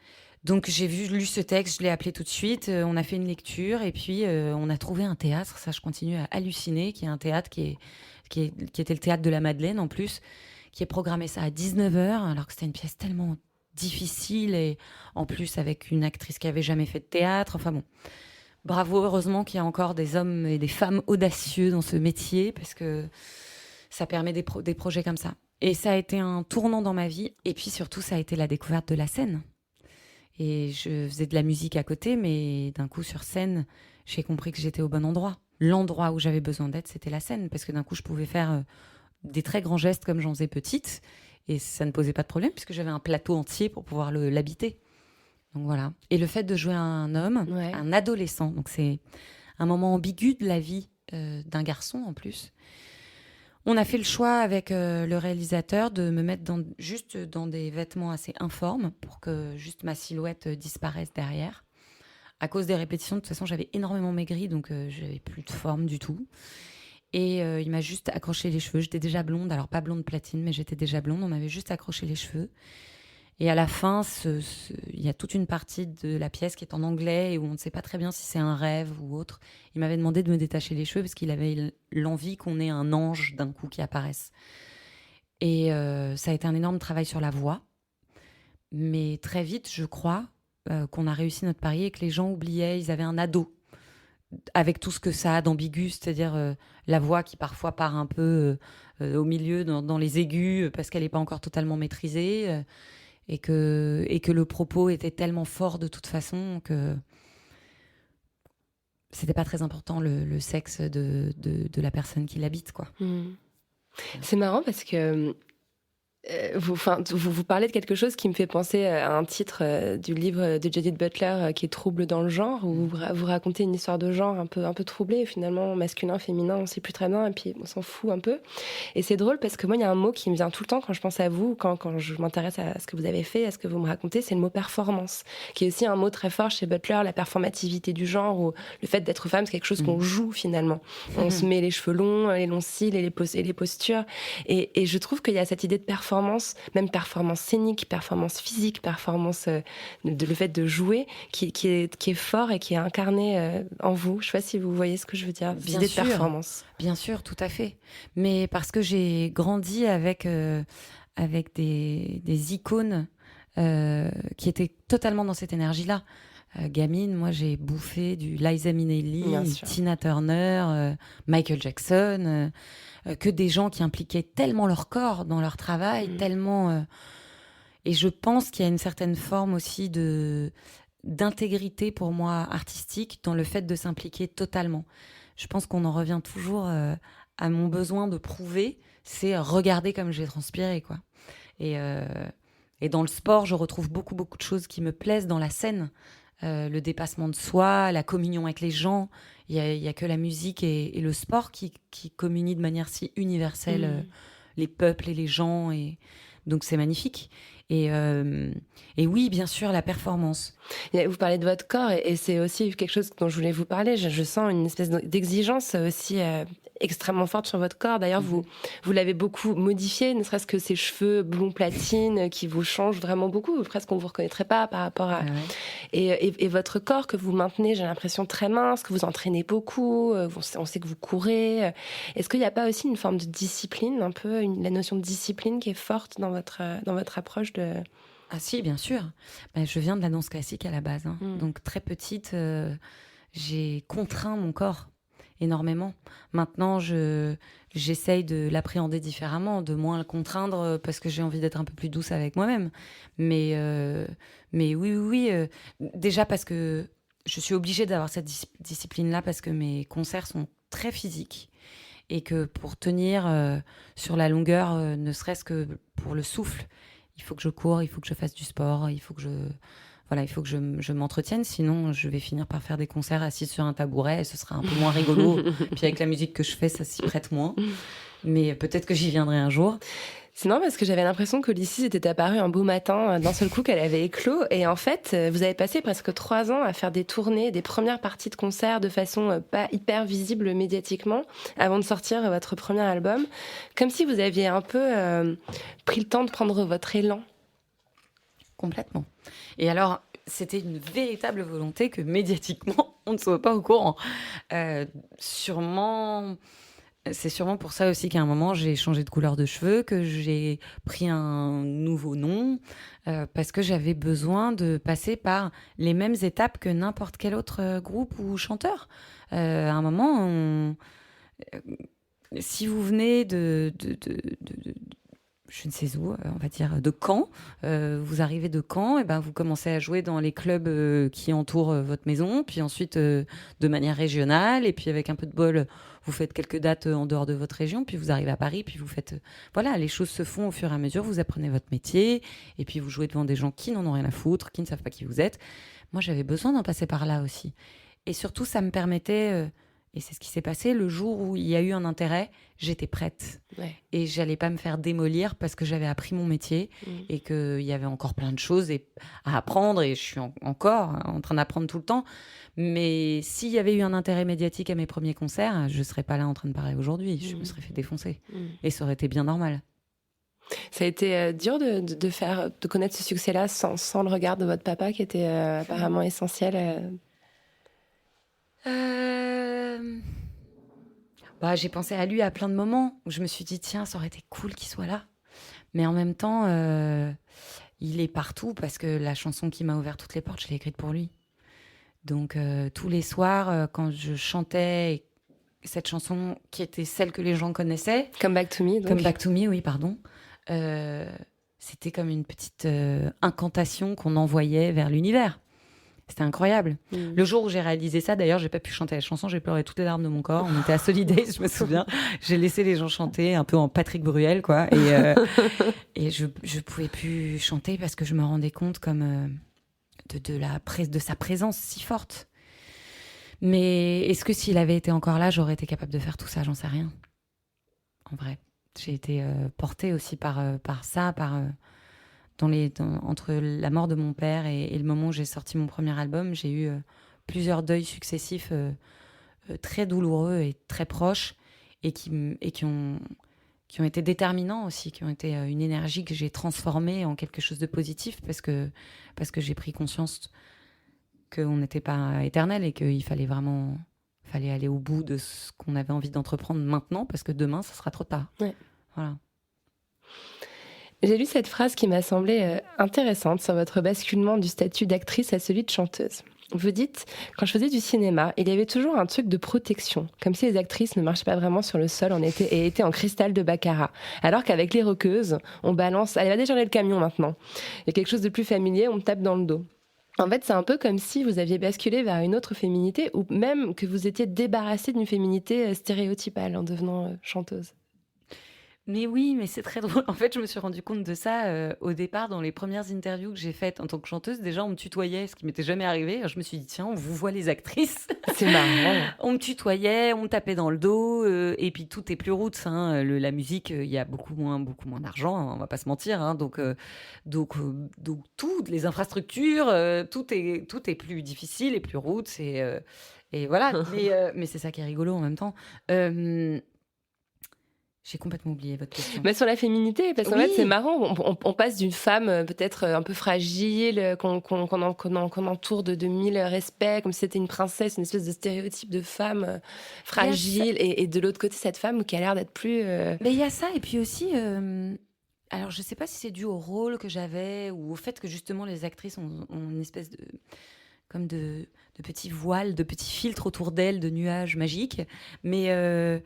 Donc j'ai lu ce texte, je l'ai appelé tout de suite, on a fait une lecture et puis on a trouvé un théâtre, ça je continue à halluciner, qui est un théâtre qui était le théâtre de la Madeleine en plus, qui est programmé ça à 19h, alors que c'était une pièce tellement difficile et en plus avec une actrice qui avait jamais fait de théâtre, enfin bon. Bravo, heureusement qu'il y a encore des hommes et des femmes audacieux dans ce métier parce que ça permet des projets comme ça. Et ça a été un tournant dans ma vie et puis surtout ça a été la découverte de la scène. Et je faisais de la musique à côté, mais d'un coup, sur scène, j'ai compris que j'étais au bon endroit. L'endroit où j'avais besoin d'être, c'était la scène, parce que d'un coup, je pouvais faire des très grands gestes comme j'en faisais petite, et ça ne posait pas de problème, puisque j'avais un plateau entier pour pouvoir l'habiter. Donc voilà. Et le fait de jouer un homme, un adolescent, donc c'est un moment ambigu de la vie d'un garçon en plus, On a fait le choix avec le réalisateur de me mettre juste dans des vêtements assez informes pour que juste ma silhouette disparaisse derrière. À cause des répétitions, de toute façon, j'avais énormément maigri, donc j'avais plus de forme du tout. Et il m'a juste accroché les cheveux. J'étais déjà blonde, alors pas blonde platine, mais j'étais déjà blonde. On m'avait juste accroché les cheveux. Et à la fin, il y a toute une partie de la pièce qui est en anglais et où on ne sait pas très bien si c'est un rêve ou autre. Il m'avait demandé de me détacher les cheveux parce qu'il avait l'envie qu'on ait un ange d'un coup qui apparaisse. Et ça a été un énorme travail sur la voix. Mais très vite, je crois qu'on a réussi notre pari et que les gens oubliaient, ils avaient un ado avec tout ce que ça a d'ambigu, c'est-à-dire la voix qui parfois part un peu au milieu dans les aigus parce qu'elle n'est pas encore totalement maîtrisée. Et que le propos était tellement fort de toute façon que c'était pas très important le sexe de la personne qui l'habite, quoi. C'est marrant parce que vous parlez de quelque chose qui me fait penser à un titre du livre de Judith Butler qui est Trouble dans le genre, où vous racontez une histoire de genre un peu troublée, finalement masculin, féminin, on sait plus très bien et puis on s'en fout un peu. Et c'est drôle parce que moi il y a un mot qui me vient tout le temps quand je pense à vous, quand je m'intéresse à ce que vous avez fait, à ce que vous me racontez, c'est le mot performance, qui est aussi un mot très fort chez Butler, la performativité du genre, ou le fait d'être femme, c'est quelque chose qu'on joue finalement. On se met les cheveux longs, les longs cils et les postures, et je trouve qu'il y a cette idée de performance, même performance scénique, performance physique, performance le fait de jouer qui est fort et qui est incarné en vous. Je ne sais pas si vous voyez ce que je veux dire. Bien idée sûr, de performance. Bien sûr, tout à fait. Mais parce que j'ai grandi avec des icônes qui étaient totalement dans cette énergie-là. Gamine, moi j'ai bouffé du Liza Minnelli, Tina Turner, Michael Jackson, que des gens qui impliquaient tellement leur corps dans leur travail, tellement... Et je pense qu'il y a une certaine forme aussi d'intégrité pour moi artistique dans le fait de s'impliquer totalement. Je pense qu'on en revient toujours à mon besoin de prouver, c'est regarder comme j'ai transpiré, quoi. Et dans le sport, je retrouve beaucoup de choses qui me plaisent dans la scène. Le dépassement de soi, la communion avec les gens. Il y a que la musique et le sport qui communient de manière si universelle les peuples et les gens. Et donc c'est magnifique. Et oui, bien sûr, la performance. Vous parlez de votre corps et c'est aussi quelque chose dont je voulais vous parler. Je sens une espèce d'exigence aussi extrêmement forte sur votre corps. D'ailleurs, vous l'avez beaucoup modifié, ne serait-ce que ces cheveux blond platine qui vous changent vraiment beaucoup. Presque on ne vous reconnaîtrait pas par rapport à... Et votre corps que vous maintenez, j'ai l'impression, très mince, que vous entraînez beaucoup, on sait que vous courez. Est-ce qu'il n'y a pas aussi une forme de discipline, un peu la notion de discipline qui est forte dans votre approche de... Ah si, bien sûr. Je viens de la danse classique à la base. Donc très petite, j'ai contraint mon corps énormément. Maintenant, j'essaye de l'appréhender différemment, de moins le contraindre parce que j'ai envie d'être un peu plus douce avec moi-même. Mais oui. Déjà parce que je suis obligée d'avoir cette discipline-là parce que mes concerts sont très physiques et que pour tenir sur la longueur, ne serait-ce que pour le souffle, il faut que je cours, il faut que je fasse du sport, il faut que je m'entretienne, sinon je vais finir par faire des concerts assis sur un tabouret et ce sera un peu moins rigolo. Puis avec la musique que je fais, ça s'y prête moins. Mais peut-être que j'y viendrai un jour. C'est marrant parce que j'avais l'impression que Ulysses était apparue un beau matin, d'un seul coup qu'elle avait éclos. Et en fait, vous avez passé presque 3 ans à faire des tournées, des premières parties de concerts de façon pas hyper visible médiatiquement, avant de sortir votre premier album. Comme si vous aviez un peu pris le temps de prendre votre élan. Complètement. Et alors, c'était une véritable volonté que médiatiquement, on ne soit pas au courant. C'est sûrement pour ça aussi qu'à un moment, j'ai changé de couleur de cheveux, que j'ai pris un nouveau nom, parce que j'avais besoin de passer par les mêmes étapes que n'importe quel autre groupe ou chanteur. À un moment, si vous venez de je ne sais où, on va dire de Caen, vous arrivez de Caen, et ben vous commencez à jouer dans les clubs qui entourent votre maison, puis ensuite de manière régionale, et puis avec un peu de bol, vous faites quelques dates en dehors de votre région, puis vous arrivez à Paris, puis vous faites... Voilà, les choses se font au fur et à mesure, vous apprenez votre métier, et puis vous jouez devant des gens qui n'en ont rien à foutre, qui ne savent pas qui vous êtes. Moi, j'avais besoin d'en passer par là aussi. Et surtout, ça me permettait Et c'est ce qui s'est passé. Le jour où il y a eu un intérêt, j'étais prête. Ouais. Et j'allais pas me faire démolir parce que j'avais appris mon métier et qu'il y avait encore plein de choses à apprendre. Et je suis encore en train d'apprendre tout le temps. Mais s'il y avait eu un intérêt médiatique à mes premiers concerts, je serais pas là en train de parler aujourd'hui. Je me serais fait défoncer. Et ça aurait été bien normal. Ça a été dur de connaître ce succès-là sans le regard de votre papa qui était apparemment essentiel. J'ai pensé à lui à plein de moments où je me suis dit, tiens, ça aurait été cool qu'il soit là. Mais en même temps, il est partout parce que la chanson qui m'a ouvert toutes les portes, je l'ai écrite pour lui. Donc, tous les soirs, quand je chantais cette chanson qui était celle que les gens connaissaient... Come Back to Me, donc. Come Back to Me, oui, pardon. C'était comme une petite incantation qu'on envoyait vers l'univers. C'était incroyable. Le jour où j'ai réalisé ça, d'ailleurs, j'ai pas pu chanter la chanson, j'ai pleuré toutes les larmes de mon corps. On était à Solidays, je me souviens. J'ai laissé les gens chanter un peu en Patrick Bruel, quoi. Et je pouvais plus chanter parce que je me rendais compte comme de sa présence si forte. Mais est-ce que s'il avait été encore là, j'aurais été capable de faire tout ça? J'en sais rien. En vrai, j'ai été portée aussi par ça, entre la mort de mon père et le moment où j'ai sorti mon premier album, j'ai eu plusieurs deuils successifs très douloureux et très proches et qui ont été déterminants aussi, qui ont été une énergie que j'ai transformée en quelque chose de positif parce que j'ai pris conscience qu'on n'était pas éternel et qu'il fallait aller au bout de ce qu'on avait envie d'entreprendre maintenant parce que demain, ça sera trop tard. Ouais. Voilà. J'ai lu cette phrase qui m'a semblé intéressante sur votre basculement du statut d'actrice à celui de chanteuse. Vous dites, quand je faisais du cinéma, il y avait toujours un truc de protection, comme si les actrices ne marchaient pas vraiment sur le sol et étaient en cristal de baccarat. Alors qu'avec les rockeuses, on balance, allez, va décharger le camion maintenant. Il y a quelque chose de plus familier, on me tape dans le dos. En fait, c'est un peu comme si vous aviez basculé vers une autre féminité ou même que vous étiez débarrassée d'une féminité stéréotypale en devenant chanteuse. Mais oui, mais c'est très drôle. En fait, je me suis rendu compte de ça au départ dans les premières interviews que j'ai faites en tant que chanteuse. Déjà, on me tutoyait, ce qui m'était jamais arrivé. Alors, je me suis dit, tiens, on vous voit les actrices. C'est marrant. On me tutoyait, on me tapait dans le dos. Et puis, tout est plus roots. La musique, il y a beaucoup moins d'argent, on va pas se mentir. Donc, toutes les infrastructures, tout est plus difficile et plus roots. Et voilà. Mais c'est ça qui est rigolo en même temps. J'ai complètement oublié votre question. Sur la féminité, parce qu'en fait, c'est marrant. On passe d'une femme peut-être un peu fragile, qu'on entoure de mille respects, comme si c'était une princesse, une espèce de stéréotype de femme fragile, et de l'autre côté, cette femme qui a l'air d'être plus... Mais il y a ça, et puis aussi... alors, je ne sais pas si c'est dû au rôle que j'avais ou au fait que, justement, les actrices ont une espèce de petits voiles, de petits filtres autour d'elles, de nuages magiques. Mais...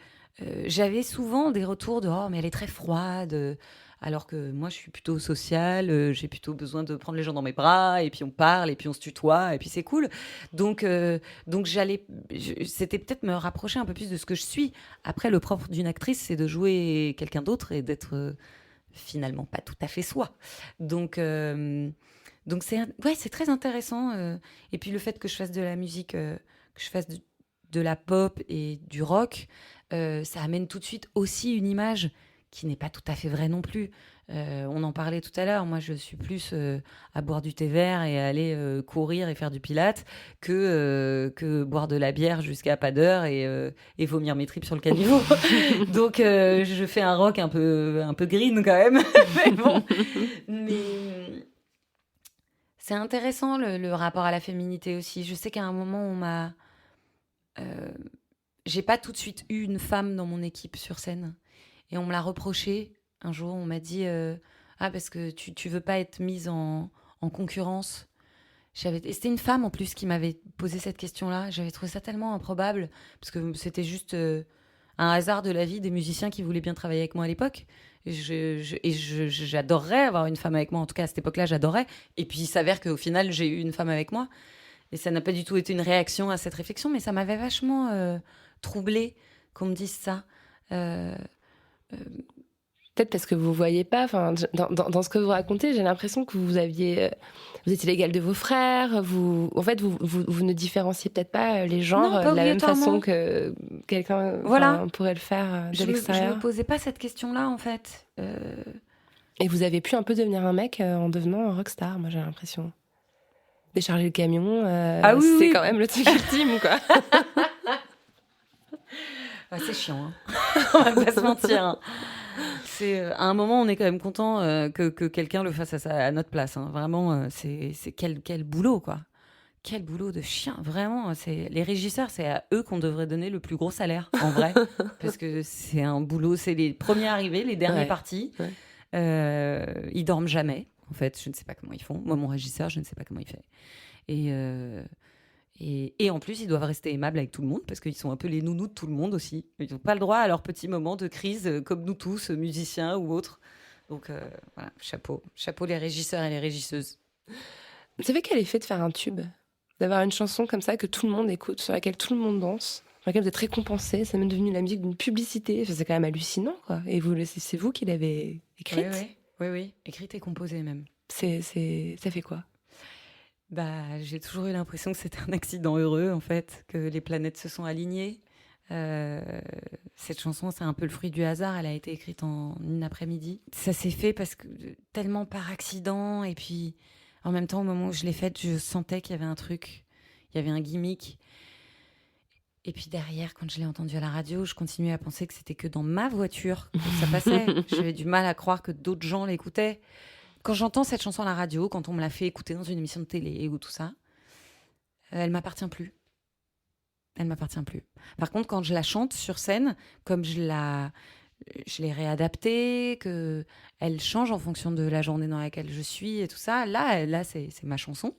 j'avais souvent des retours de « Oh, mais elle est très froide », alors que moi, je suis plutôt sociale, j'ai plutôt besoin de prendre les gens dans mes bras, et puis on parle, et puis on se tutoie, et puis c'est cool. Donc c'était peut-être me rapprocher un peu plus de ce que je suis. Après, le propre d'une actrice, c'est de jouer quelqu'un d'autre et d'être finalement pas tout à fait soi. Donc c'est très intéressant. Et puis le fait que je fasse de la musique, que je fasse de la pop et du rock, ça amène tout de suite aussi une image qui n'est pas tout à fait vraie non plus. On en parlait tout à l'heure. Moi, je suis plus à boire du thé vert et à aller courir et faire du pilates que boire de la bière jusqu'à pas d'heure et vomir mes tripes sur le caniveau. Donc, je fais un rock un peu green quand même. Mais bon. C'est intéressant le rapport à la féminité aussi. Je sais qu'à un moment, on m'a... j'ai pas tout de suite eu une femme dans mon équipe sur scène et on me l'a reproché. Un jour on m'a dit parce que tu veux pas être mise en concurrence. Et c'était une femme en plus qui m'avait posé cette question-là. J'avais trouvé ça tellement improbable parce que c'était juste un hasard de la vie des musiciens qui voulaient bien travailler avec moi à l'époque. J'adorerais avoir une femme avec moi, en tout cas à cette époque-là j'adorais, et puis il s'avère qu'au final j'ai eu une femme avec moi. Et ça n'a pas du tout été une réaction à cette réflexion, mais ça m'avait vachement troublée qu'on me dise ça. Peut-être parce que vous voyez pas. Enfin, dans ce que vous racontez, j'ai l'impression que vous étiez l'égal de vos frères. Vous ne différenciez peut-être pas les genres Non, pas de la même obligatoirement. façon que quelqu'un Voilà. pourrait le faire de Je l'extérieur. me posais pas cette question-là, en fait. Et vous avez pu un peu devenir un mec en devenant un rockstar, moi j'ai l'impression. Décharger le camion, Ah oui, c'est oui. quand même le truc ultime, quoi. C'est chiant, hein. On va pas se mentir. Hein. À un moment, on est quand même content que quelqu'un le fasse à notre place. Hein. Vraiment, c'est quel boulot, quoi. Quel boulot de chien. Vraiment, les régisseurs, c'est à eux qu'on devrait donner le plus gros salaire, en vrai. Parce que c'est un boulot, c'est les premiers arrivés, les derniers partis. Ouais. Ils dorment jamais, en fait. Je ne sais pas comment ils font. Moi, mon régisseur, je ne sais pas comment il fait. Et en plus, ils doivent rester aimables avec tout le monde parce qu'ils sont un peu les nounous de tout le monde aussi. Ils n'ont pas le droit à leurs petits moments de crise comme nous tous, musiciens ou autres. Donc voilà, chapeau les régisseurs et les régisseuses. Vous savez quel effet de faire un tube ? D'avoir une chanson comme ça que tout le monde écoute, sur laquelle tout le monde danse, sur laquelle vous êtes récompensé, c'est même devenu la musique d'une publicité. Enfin, c'est quand même hallucinant, quoi. Et c'est vous qui l'avez écrite ? Oui, écrite et composée même. Ça fait quoi ? J'ai toujours eu l'impression que c'était un accident heureux, en fait, que les planètes se sont alignées. Cette chanson, c'est un peu le fruit du hasard. Elle a été écrite en une après-midi. Ça s'est fait parce que tellement par accident. Et puis, en même temps, au moment où je l'ai faite, je sentais qu'il y avait un truc. Il y avait un gimmick. Et puis derrière, quand je l'ai entendue à la radio, je continuais à penser que c'était que dans ma voiture que ça passait. J'avais du mal à croire que d'autres gens l'écoutaient. Quand j'entends cette chanson à la radio, quand on me l'a fait écouter dans une émission de télé ou tout ça, elle m'appartient plus. Elle m'appartient plus. Par contre, quand je la chante sur scène, comme je l'ai réadaptée, que elle change en fonction de la journée dans laquelle je suis et tout ça, là c'est ma chanson.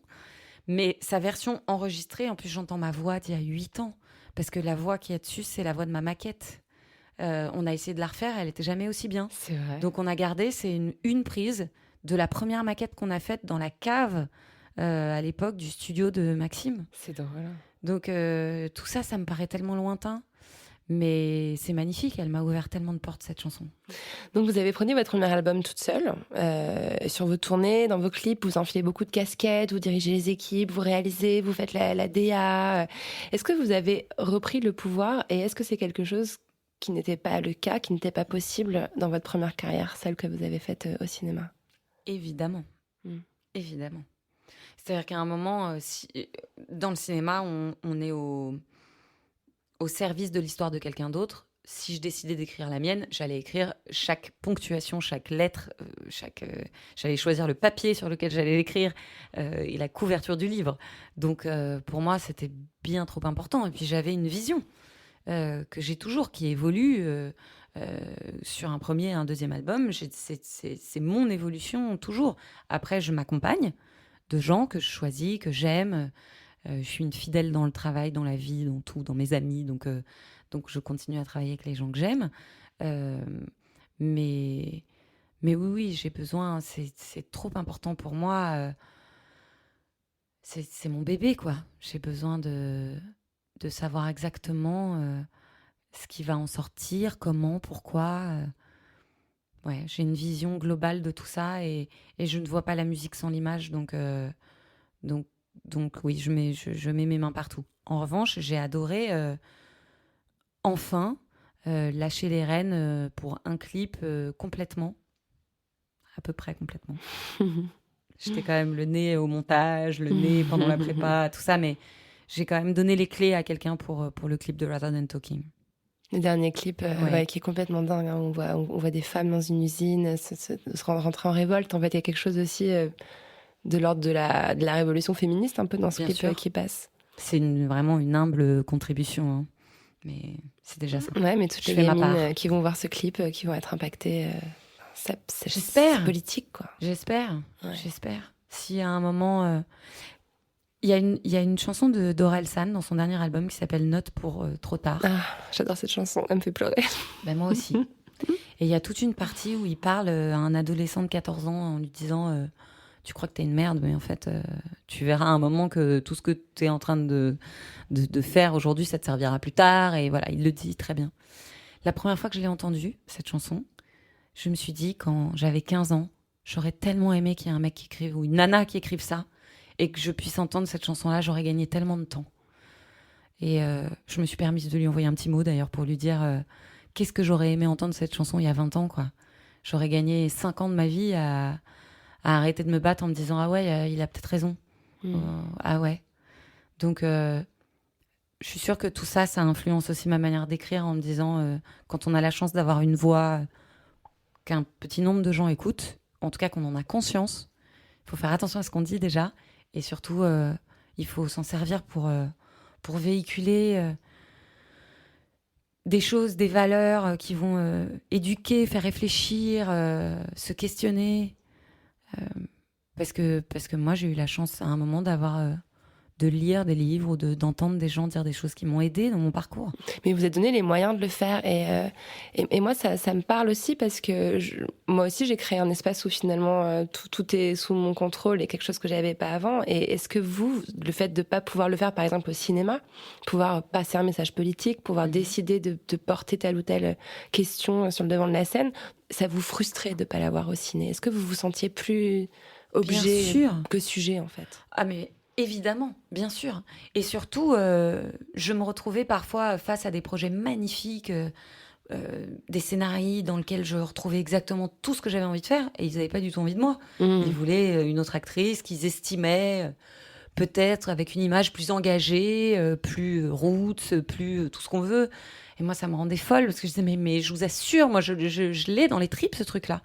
Mais sa version enregistrée, en plus j'entends ma voix d'il y a 8 ans, parce que la voix qu'il y a dessus, c'est la voix de ma maquette. On a essayé de la refaire, elle n'était jamais aussi bien. C'est vrai. Donc on a gardé, c'est une prise de la première maquette qu'on a faite dans la cave à l'époque du studio de Maxime. C'est drôle. Donc tout ça, ça me paraît tellement lointain. Mais c'est magnifique, elle m'a ouvert tellement de portes, cette chanson. Donc vous avez produit votre premier album toute seule. Sur vos tournées, dans vos clips, vous enfilez beaucoup de casquettes, vous dirigez les équipes, vous réalisez, vous faites la DA. Est-ce que vous avez repris le pouvoir et est-ce que c'est quelque chose qui n'était pas le cas, qui n'était pas possible dans votre première carrière, celle que vous avez faite au cinéma ? Évidemment. Évidemment. C'est-à-dire qu'à un moment, dans le cinéma, on est au service de l'histoire de quelqu'un d'autre. Si je décidais d'écrire la mienne, j'allais écrire chaque ponctuation, chaque lettre, j'allais choisir le papier sur lequel j'allais l'écrire et la couverture du livre. Donc, pour moi, c'était bien trop important. Et puis, j'avais une vision que j'ai toujours, qui évolue sur un premier et un deuxième album. C'est mon évolution toujours. Après, je m'accompagne de gens que je choisis, que j'aime. Je suis une fidèle dans le travail, dans la vie, dans tout, dans mes amis. Donc je continue à travailler avec les gens que j'aime. Mais oui, j'ai besoin. C'est trop important pour moi. C'est mon bébé, quoi. J'ai besoin de savoir exactement ce qui va en sortir, comment, pourquoi. Ouais, j'ai une vision globale de tout ça et je ne vois pas la musique sans l'image. Donc oui, je mets mes mains partout. En revanche, j'ai adoré enfin lâcher les rênes pour un clip complètement, à peu près complètement. J'étais quand même le nez au montage, le nez pendant la prépa, tout ça, mais j'ai quand même donné les clés à quelqu'un pour le clip de Rather Than Talking. Le dernier clip qui est complètement dingue. Hein. On voit des femmes dans une usine se rentrer en révolte. En fait, il y a quelque chose aussi de l'ordre de la révolution féministe, un peu dans ce clip qui passe. C'est vraiment une humble contribution, hein. Mais c'est déjà ça. Ouais, mais toutes les gamines qui vont voir ce clip, qui vont être impactées, c'est politique, quoi. J'espère. Si à un moment... Il y a une chanson d'Orelsan dans son dernier album qui s'appelle Note pour trop tard. Ah, j'adore cette chanson, elle me fait pleurer. Moi aussi. Et il y a toute une partie où il parle à un adolescent de 14 ans en lui disant tu crois que t'es une merde, mais en fait, tu verras à un moment que tout ce que t'es en train de faire aujourd'hui, ça te servira plus tard. Et voilà, il le dit très bien. La première fois que je l'ai entendue, cette chanson, je me suis dit, quand j'avais 15 ans, j'aurais tellement aimé qu'il y ait un mec qui écrive, ou une nana qui écrive ça, et que je puisse entendre cette chanson-là, j'aurais gagné tellement de temps. Et je me suis permise de lui envoyer un petit mot, d'ailleurs, pour lui dire qu'est-ce que j'aurais aimé entendre cette chanson il y a 20 ans, quoi. J'aurais gagné 5 ans de ma vie à arrêter de me battre en me disant « Ah ouais, il a peut-être raison. Ah ouais. » Donc, je suis sûre que tout ça, ça influence aussi ma manière d'écrire en me disant quand on a la chance d'avoir une voix qu'un petit nombre de gens écoutent, en tout cas qu'on en a conscience, il faut faire attention à ce qu'on dit déjà, et surtout, il faut s'en servir pour véhiculer des choses, des valeurs qui vont éduquer, faire réfléchir, se questionner. Parce que moi, j'ai eu la chance à un moment de lire des livres ou d'entendre des gens dire des choses qui m'ont aidée dans mon parcours. Mais vous avez donné les moyens de le faire. Et moi, ça me parle aussi parce que moi aussi, j'ai créé un espace où finalement tout est sous mon contrôle et quelque chose que j'avais pas avant. Et est-ce que vous, le fait de pas pouvoir le faire, par exemple, au cinéma, pouvoir passer un message politique, pouvoir décider de porter telle ou telle question sur le devant de la scène, ça vous frustrait de pas l'avoir au ciné? Est-ce que vous vous sentiez plus objet que sujet, en fait? Ah, mais évidemment, bien sûr. Et surtout, je me retrouvais parfois face à des projets magnifiques, des scénarios dans lesquels je retrouvais exactement tout ce que j'avais envie de faire, et ils n'avaient pas du tout envie de moi. Ils voulaient une autre actrice qu'ils estimaient peut-être avec une image plus engagée, plus roots, plus tout ce qu'on veut. Et moi, ça me rendait folle, parce que je disais, mais je vous assure, moi, je l'ai dans les tripes, ce truc-là.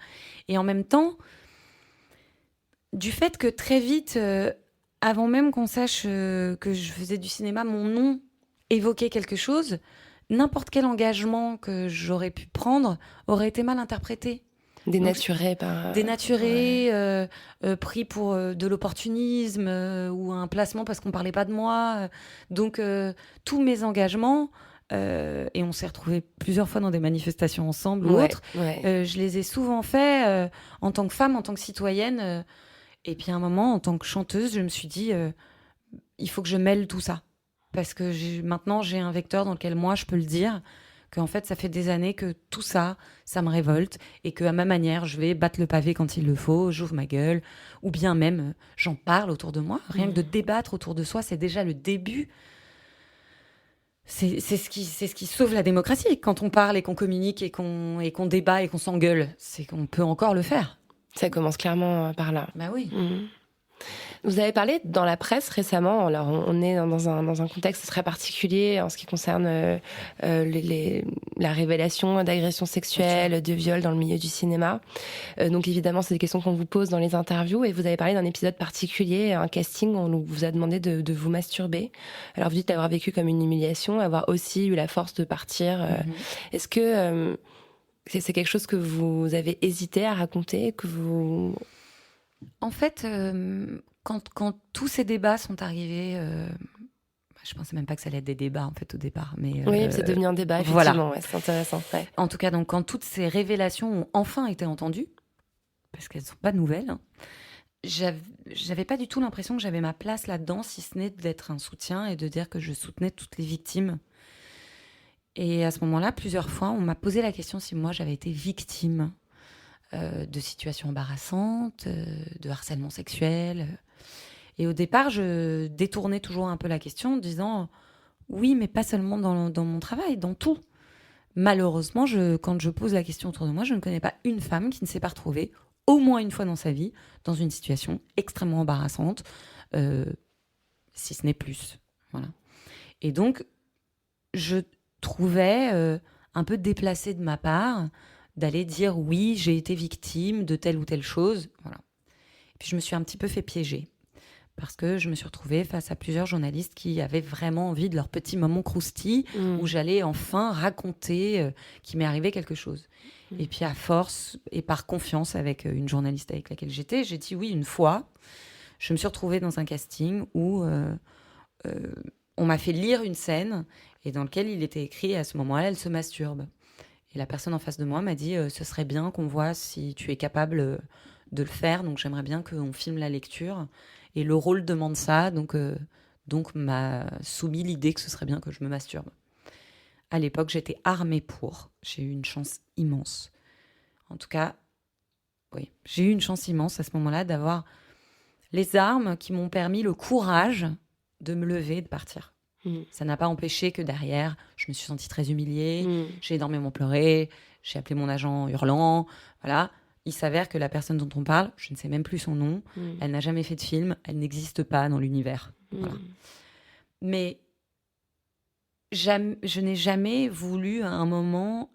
Et en même temps, du fait que très vite... avant même qu'on sache que je faisais du cinéma, mon nom évoquait quelque chose, n'importe quel engagement que j'aurais pu prendre aurait été mal interprété. Dénaturé pris pour de l'opportunisme ou un placement parce qu'on parlait pas de moi. Donc, tous mes engagements, et on s'est retrouvés plusieurs fois dans des manifestations ensemble ou autres, je les ai souvent faits en tant que femme, en tant que citoyenne. Et puis à un moment, en tant que chanteuse, je me suis dit, il faut que je mêle tout ça. Parce que maintenant, j'ai un vecteur dans lequel moi, je peux le dire, qu'en fait, ça fait des années que tout ça, ça me révolte, et qu'à ma manière, je vais battre le pavé quand il le faut, j'ouvre ma gueule, ou bien même, j'en parle autour de moi. Rien que de débattre autour de soi, c'est déjà le début. C'est ce qui sauve la démocratie. Quand on parle et qu'on communique et qu'on débat et qu'on s'engueule, c'est qu'on peut encore le faire. Ça commence clairement par là. Bah oui. Vous avez parlé dans la presse récemment, alors on est dans un contexte très particulier en ce qui concerne la révélation d'agressions sexuelles, de viols dans le milieu du cinéma. Donc évidemment, c'est des questions qu'on vous pose dans les interviews, et vous avez parlé d'un épisode particulier, un casting où on vous a demandé de vous masturber. Alors vous dites l'avoir vécu comme une humiliation, avoir aussi eu la force de partir. Est-ce que c'est quelque chose que vous avez hésité à raconter, que vous... En fait, quand tous ces débats sont arrivés, je pensais même pas que ça allait être des débats en fait au départ, mais oui, c'est devenu un débat effectivement. Voilà. C'est intéressant. Ouais. En tout cas, donc quand toutes ces révélations ont enfin été entendues, parce qu'elles sont pas nouvelles, hein, j'avais pas du tout l'impression que j'avais ma place là-dedans, si ce n'est d'être un soutien et de dire que je soutenais toutes les victimes. Et à ce moment-là, plusieurs fois, on m'a posé la question si moi j'avais été victime de situations embarrassantes, de harcèlement sexuel. Et au départ, je détournais toujours un peu la question en disant oui, mais pas seulement dans mon travail, dans tout. Malheureusement, quand je pose la question autour de moi, je ne connais pas une femme qui ne s'est pas retrouvée au moins une fois dans sa vie dans une situation extrêmement embarrassante, si ce n'est plus. Voilà. Et donc, je trouvais un peu déplacé de ma part d'aller dire oui, j'ai été victime de telle ou telle chose. Voilà. Et puis je me suis un petit peu fait piéger parce que je me suis retrouvée face à plusieurs journalistes qui avaient vraiment envie de leur petit moment croustille où j'allais enfin raconter qu'il m'est arrivé quelque chose. Et puis à force et par confiance avec une journaliste avec laquelle j'étais, j'ai dit oui une fois. Je me suis retrouvée dans un casting où on m'a fait lire une scène et dans laquelle il était écrit à ce moment-là, elle se masturbe. Et la personne en face de moi m'a dit ce serait bien qu'on voit si tu es capable de le faire, donc j'aimerais bien qu'on filme la lecture. Et le rôle demande ça, donc m'a soumis l'idée que ce serait bien que je me masturbe. À l'époque, j'étais armée pour. J'ai eu une chance immense. En tout cas, oui, j'ai eu une chance immense à ce moment-là d'avoir les armes qui m'ont permis le courage de me lever et de partir. Ça n'a pas empêché que derrière, je me suis sentie très humiliée, j'ai énormément pleuré, j'ai appelé mon agent hurlant, voilà. Il s'avère que la personne dont on parle, je ne sais même plus son nom, elle n'a jamais fait de film, elle n'existe pas dans l'univers. Voilà. Mais je n'ai jamais voulu à un moment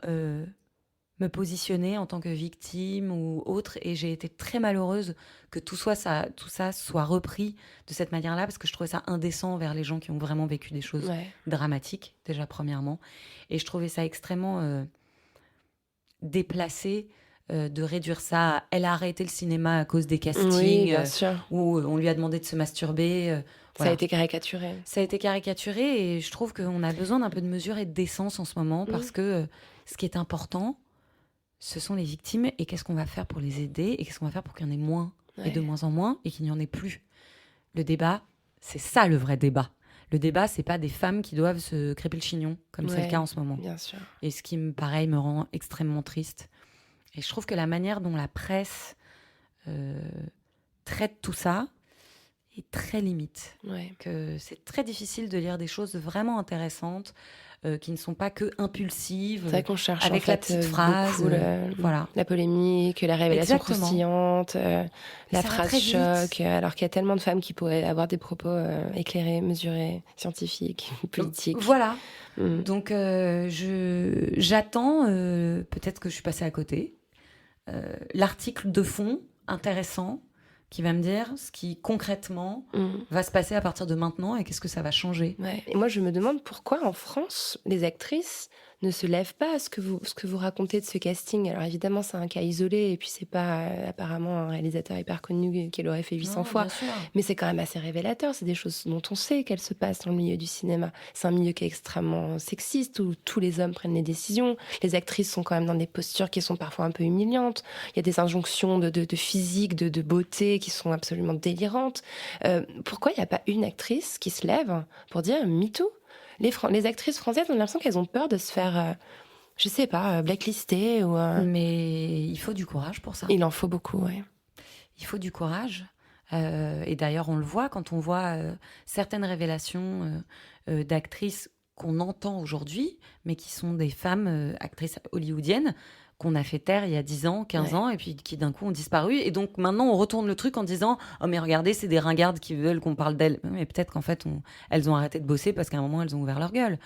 me positionner en tant que victime ou autre, et j'ai été très malheureuse que tout ça soit repris de cette manière-là, parce que je trouvais ça indécent envers les gens qui ont vraiment vécu des choses dramatiques, déjà premièrement, et je trouvais ça extrêmement déplacé de réduire ça à « elle a arrêté le cinéma à cause des castings où on lui a demandé de se masturber ». Ça a été caricaturé. Ça a été caricaturé, et je trouve qu'on a besoin d'un peu de mesure et de décence en ce moment, parce que ce qui est important, ce sont les victimes, et qu'est-ce qu'on va faire pour les aider, et qu'est-ce qu'on va faire pour qu'il y en ait moins, et de moins en moins, et qu'il n'y en ait plus. Le débat, c'est ça le vrai débat. Le débat, c'est pas des femmes qui doivent se crêper le chignon, comme c'est le cas en ce moment. Bien sûr. Et ce qui, pareil, me rend extrêmement triste. Et je trouve que la manière dont la presse traite tout ça est très limite. Que c'est très difficile de lire des choses vraiment intéressantes, qui ne sont pas que impulsives. C'est vrai qu'on cherche avec en fait, la petite phrase, voilà. La polémique, la révélation croustillante, la ça phrase choc, alors qu'il y a tellement de femmes qui pourraient avoir des propos éclairés, mesurés, scientifiques, politiques. Voilà. Donc j'attends, peut-être que je suis passée à côté, l'article de fond intéressant qui va me dire ce qui concrètement va se passer à partir de maintenant et qu'est-ce que ça va changer. Et moi, je me demande pourquoi en France, les actrices ne se lèvent pas à ce que vous racontez de ce casting. Alors évidemment, c'est un cas isolé et puis c'est pas apparemment un réalisateur hyper connu qui l'aurait fait 800 fois. Mais c'est quand même assez révélateur. C'est des choses dont on sait qu'elles se passent dans le milieu du cinéma. C'est un milieu qui est extrêmement sexiste où tous les hommes prennent les décisions. Les actrices sont quand même dans des postures qui sont parfois un peu humiliantes. Il y a des injonctions de physique, de beauté qui sont absolument délirantes. Pourquoi il n'y a pas une actrice qui se lève pour dire MeToo ? Les actrices françaises ont l'impression qu'elles ont peur de se faire, je sais pas, blacklister ou... Mais il faut du courage pour ça. Il en faut beaucoup, oui. Il faut du courage. Et d'ailleurs, on le voit quand on voit certaines révélations d'actrices qu'on entend aujourd'hui, mais qui sont des femmes actrices hollywoodiennes qu'on a fait taire il y a 10 ans, 15 ans, et puis qui d'un coup ont disparu. Et donc maintenant, on retourne le truc en disant « Oh mais regardez, c'est des ringardes qui veulent qu'on parle d'elles. » Mais peut-être qu'en fait, elles ont arrêté de bosser parce qu'à un moment, elles ont ouvert leur gueule.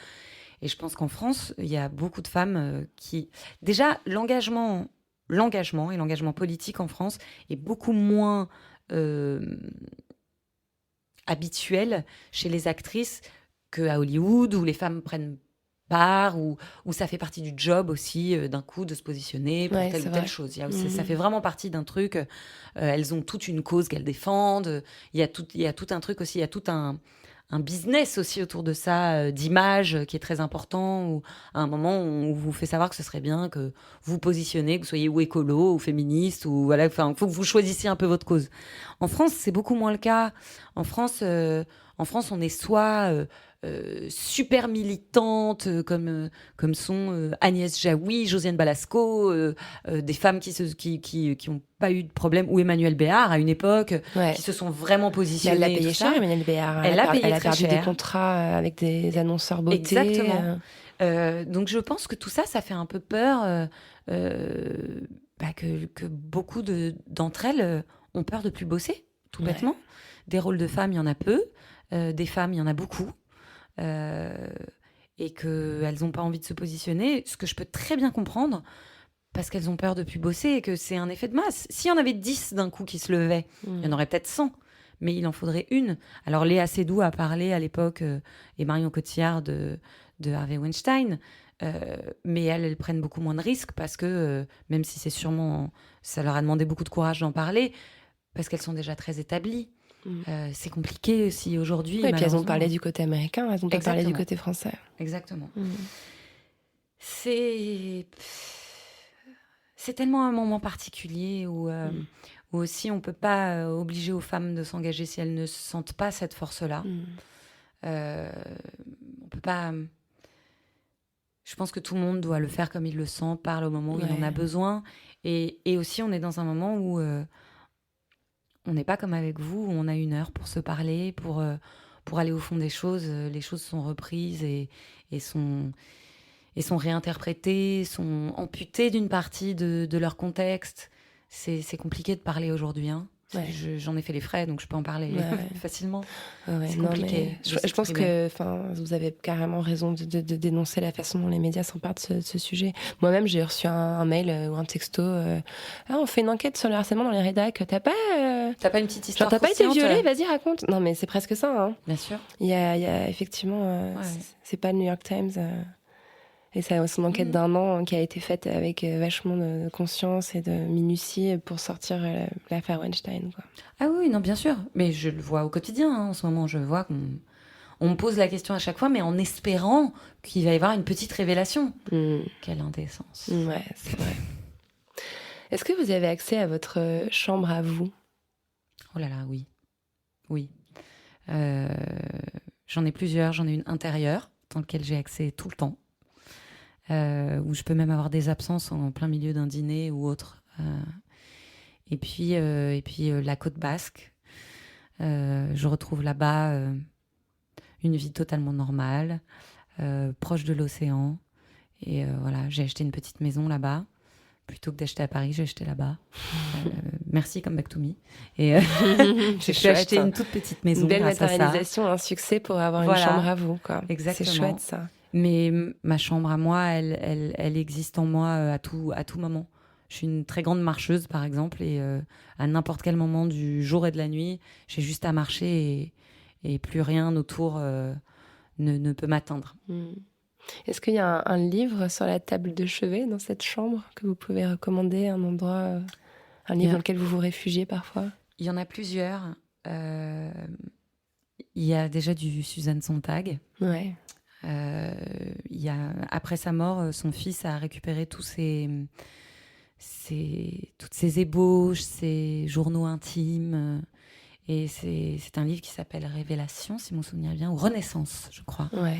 Et je pense qu'en France, il y a beaucoup de femmes qui... Déjà, l'engagement et l'engagement politique en France est beaucoup moins habituel chez les actrices qu'à Hollywood, où les femmes prennent part, où ça fait partie du job aussi, d'un coup, de se positionner pour telle ou telle chose. Ça fait vraiment partie d'un truc. Elles ont toute une cause qu'elles défendent. Il y a tout un truc aussi, il y a tout un business aussi autour de ça, d'image qui est très important, où à un moment, on vous fait savoir que ce serait bien que vous positionnez, que vous soyez ou écolo, ou féministe, ou voilà, enfin, il faut que vous choisissiez un peu votre cause. En France, c'est beaucoup moins le cas. En France, on est soit... super militantes comme sont Agnès Jaoui, Josiane Balasco, des femmes qui ont pas eu de problème, ou Emmanuelle Béard à une époque, qui se sont vraiment positionnées. Elle l'a payé cher, Emmanuelle Béard. Elle a perdu des contrats avec des annonceurs beauté. Exactement. Donc je pense que tout ça fait un peu peur, que beaucoup d'entre elles ont peur de plus bosser, tout bêtement. Des rôles de femmes, il y en a peu. Des femmes, il y en a beaucoup. Et qu'elles n'ont pas envie de se positionner, ce que je peux très bien comprendre, parce qu'elles ont peur de plus bosser et que c'est un effet de masse. S'il y en avait 10 d'un coup qui se levaient, il y en aurait peut-être 100, mais il en faudrait une. Alors Léa Seydoux a parlé à l'époque, et Marion Cotillard de Harvey Weinstein, mais elles prennent beaucoup moins de risques parce que, même si ça leur a demandé beaucoup de courage d'en parler, parce qu'elles sont déjà très établies. C'est compliqué aussi aujourd'hui. Et puis elles ont parlé du côté américain, elles n'ont pas parlé du côté français. Exactement. C'est tellement un moment particulier où aussi on ne peut pas obliger aux femmes de s'engager si elles ne sentent pas cette force-là. On peut pas... Je pense que tout le monde doit le faire comme il le sent, parle au moment où il en a Ouais. besoin. Et aussi, on est dans un moment où on n'est pas comme avec vous, où on a 1 heure pour se parler, pour aller au fond des choses. Les choses sont reprises et sont réinterprétées, sont amputées d'une partie de leur contexte. C'est compliqué de parler aujourd'hui, hein. Ouais. J'en ai fait les frais, donc je peux en parler Ouais. facilement. Ouais, C'est non, compliqué mais de je pense s'exprimer. que vous avez carrément raison de dénoncer la façon dont les médias s'emparent de ce sujet. Moi-même, j'ai reçu un mail ou un texto. On fait une enquête sur le harcèlement dans les rédacs. T'as pas T'as une petite histoire t'as pas été croustillante, violée, vas-y, raconte. Non, mais c'est presque ça. Hein. Bien sûr. Il y a effectivement. Ouais. C'est pas le New York Times. Et c'est une enquête d'1 an qui a été faite avec vachement de conscience et de minutie pour sortir l'affaire Weinstein. Quoi. Ah oui, non, bien sûr. Mais je le vois au quotidien, hein. En ce moment, je vois on me pose la question à chaque fois, mais en espérant qu'il va y avoir une petite révélation. Quelle indécence. Ouais, c'est vrai. Est-ce que vous avez accès à votre chambre à vous ? Oh là là, oui. Oui. J'en ai plusieurs. J'en ai une intérieure, dans laquelle j'ai accès tout le temps. Où je peux même avoir des absences en plein milieu d'un dîner ou autre. Et puis la côte basque. Je retrouve là-bas une vie totalement normale, proche de l'océan. Et voilà, j'ai acheté une petite maison là-bas. Plutôt que d'acheter à Paris, j'ai acheté là-bas. Merci, come back to me. Et j'ai acheté une toute petite maison Une belle grâce à ça. matérialisation, un succès pour avoir Voilà. une chambre à vous. Quoi. Exactement. C'est chouette, ça. Mais ma chambre à moi, elle existe en moi à tout moment. Je suis une très grande marcheuse, par exemple, et à n'importe quel moment du jour et de la nuit, j'ai juste à marcher et plus rien autour ne peut m'atteindre. Est-ce qu'il y a un livre sur la table de chevet dans cette chambre que vous pouvez recommander, un endroit, un livre dans lequel vous vous réfugiez parfois ? Il y en a plusieurs. Il y a déjà du Suzanne Sontag. Ouais. Après sa mort, son fils a récupéré toutes ses ébauches, ses journaux intimes. Et c'est un livre qui s'appelle Révélation, si mon souvenir est bien, ou Renaissance, je crois. Ouais.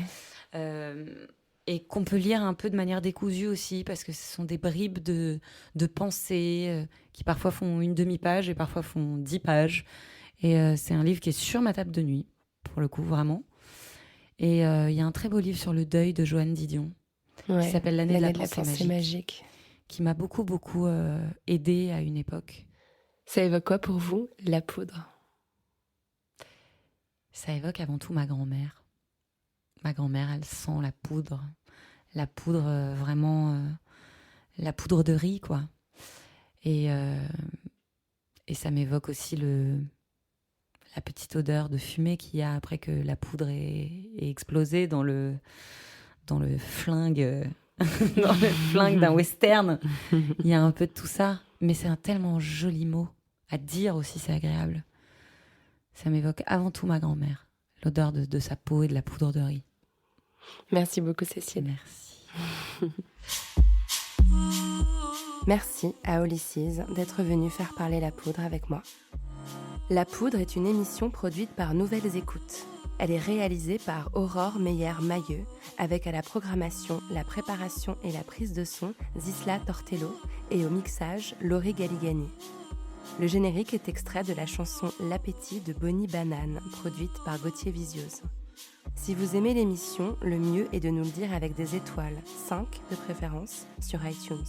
Et qu'on peut lire un peu de manière décousue aussi, parce que ce sont des bribes de pensées qui parfois font une demi-page et parfois font 10 pages. Et c'est un livre qui est sur ma table de nuit, pour le coup, vraiment. Et il y a un très beau livre sur le deuil de Joanne Didion, qui s'appelle L'année de la pensée magique, qui m'a beaucoup, beaucoup aidée à une époque. Ça évoque quoi pour vous, la poudre ? Ça évoque avant tout ma grand-mère. Ma grand-mère, elle sent la poudre vraiment, la poudre de riz, quoi. Et ça m'évoque aussi la petite odeur de fumée qu'il y a après que la poudre est explosée dans le flingue, dans le flingue d'un western. Il y a un peu de tout ça, mais c'est un tellement joli mot à dire aussi, c'est agréable. Ça m'évoque avant tout ma grand-mère, l'odeur de sa peau et de la poudre de riz. Merci beaucoup, Cécile. Merci. Merci à Ulysses d'être venu faire parler la poudre avec moi. La Poudre est une émission produite par Nouvelles Écoutes. Elle est réalisée par Aurore Meyer-Mailleux, avec à la programmation, la préparation et la prise de son Zisla Tortello et au mixage Laurie Galigani. Le générique est extrait de la chanson L'appétit de Bonnie Banane, produite par Gauthier Visiose. Si vous aimez l'émission, le mieux est de nous le dire avec des étoiles, 5 de préférence, sur iTunes.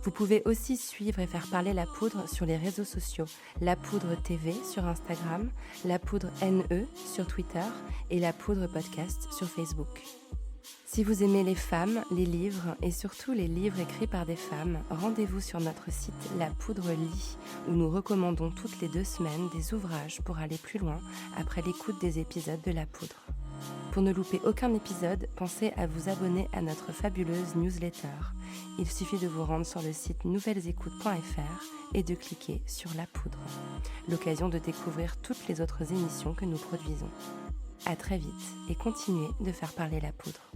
Vous pouvez aussi suivre et faire parler La Poudre sur les réseaux sociaux, La Poudre TV sur Instagram, La Poudre NE sur Twitter et La Poudre Podcast sur Facebook. Si vous aimez les femmes, les livres et surtout les livres écrits par des femmes, rendez-vous sur notre site La Poudre Lit, où nous recommandons toutes les 2 semaines des ouvrages pour aller plus loin après l'écoute des épisodes de La Poudre. Pour ne louper aucun épisode, pensez à vous abonner à notre fabuleuse newsletter. Il suffit de vous rendre sur le site nouvellesécoutes.fr et de cliquer sur La Poudre. L'occasion de découvrir toutes les autres émissions que nous produisons. À très vite et continuez de faire parler La Poudre.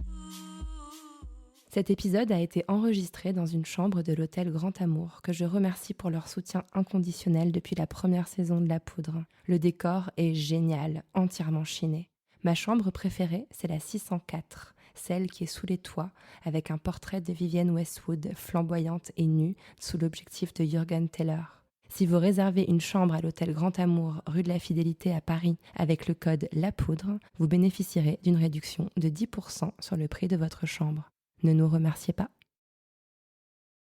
Cet épisode a été enregistré dans une chambre de l'hôtel Grand Amour, que je remercie pour leur soutien inconditionnel depuis la première saison de La Poudre. Le décor est génial, entièrement chiné. Ma chambre préférée, c'est la 604. celle qui est sous les toits, avec un portrait de Vivienne Westwood, flamboyante et nue, sous l'objectif de Jürgen Teller. Si vous réservez une chambre à l'hôtel Grand Amour, rue de la Fidélité à Paris, avec le code La Poudre, vous bénéficierez d'une réduction de 10% sur le prix de votre chambre. Ne nous remerciez pas.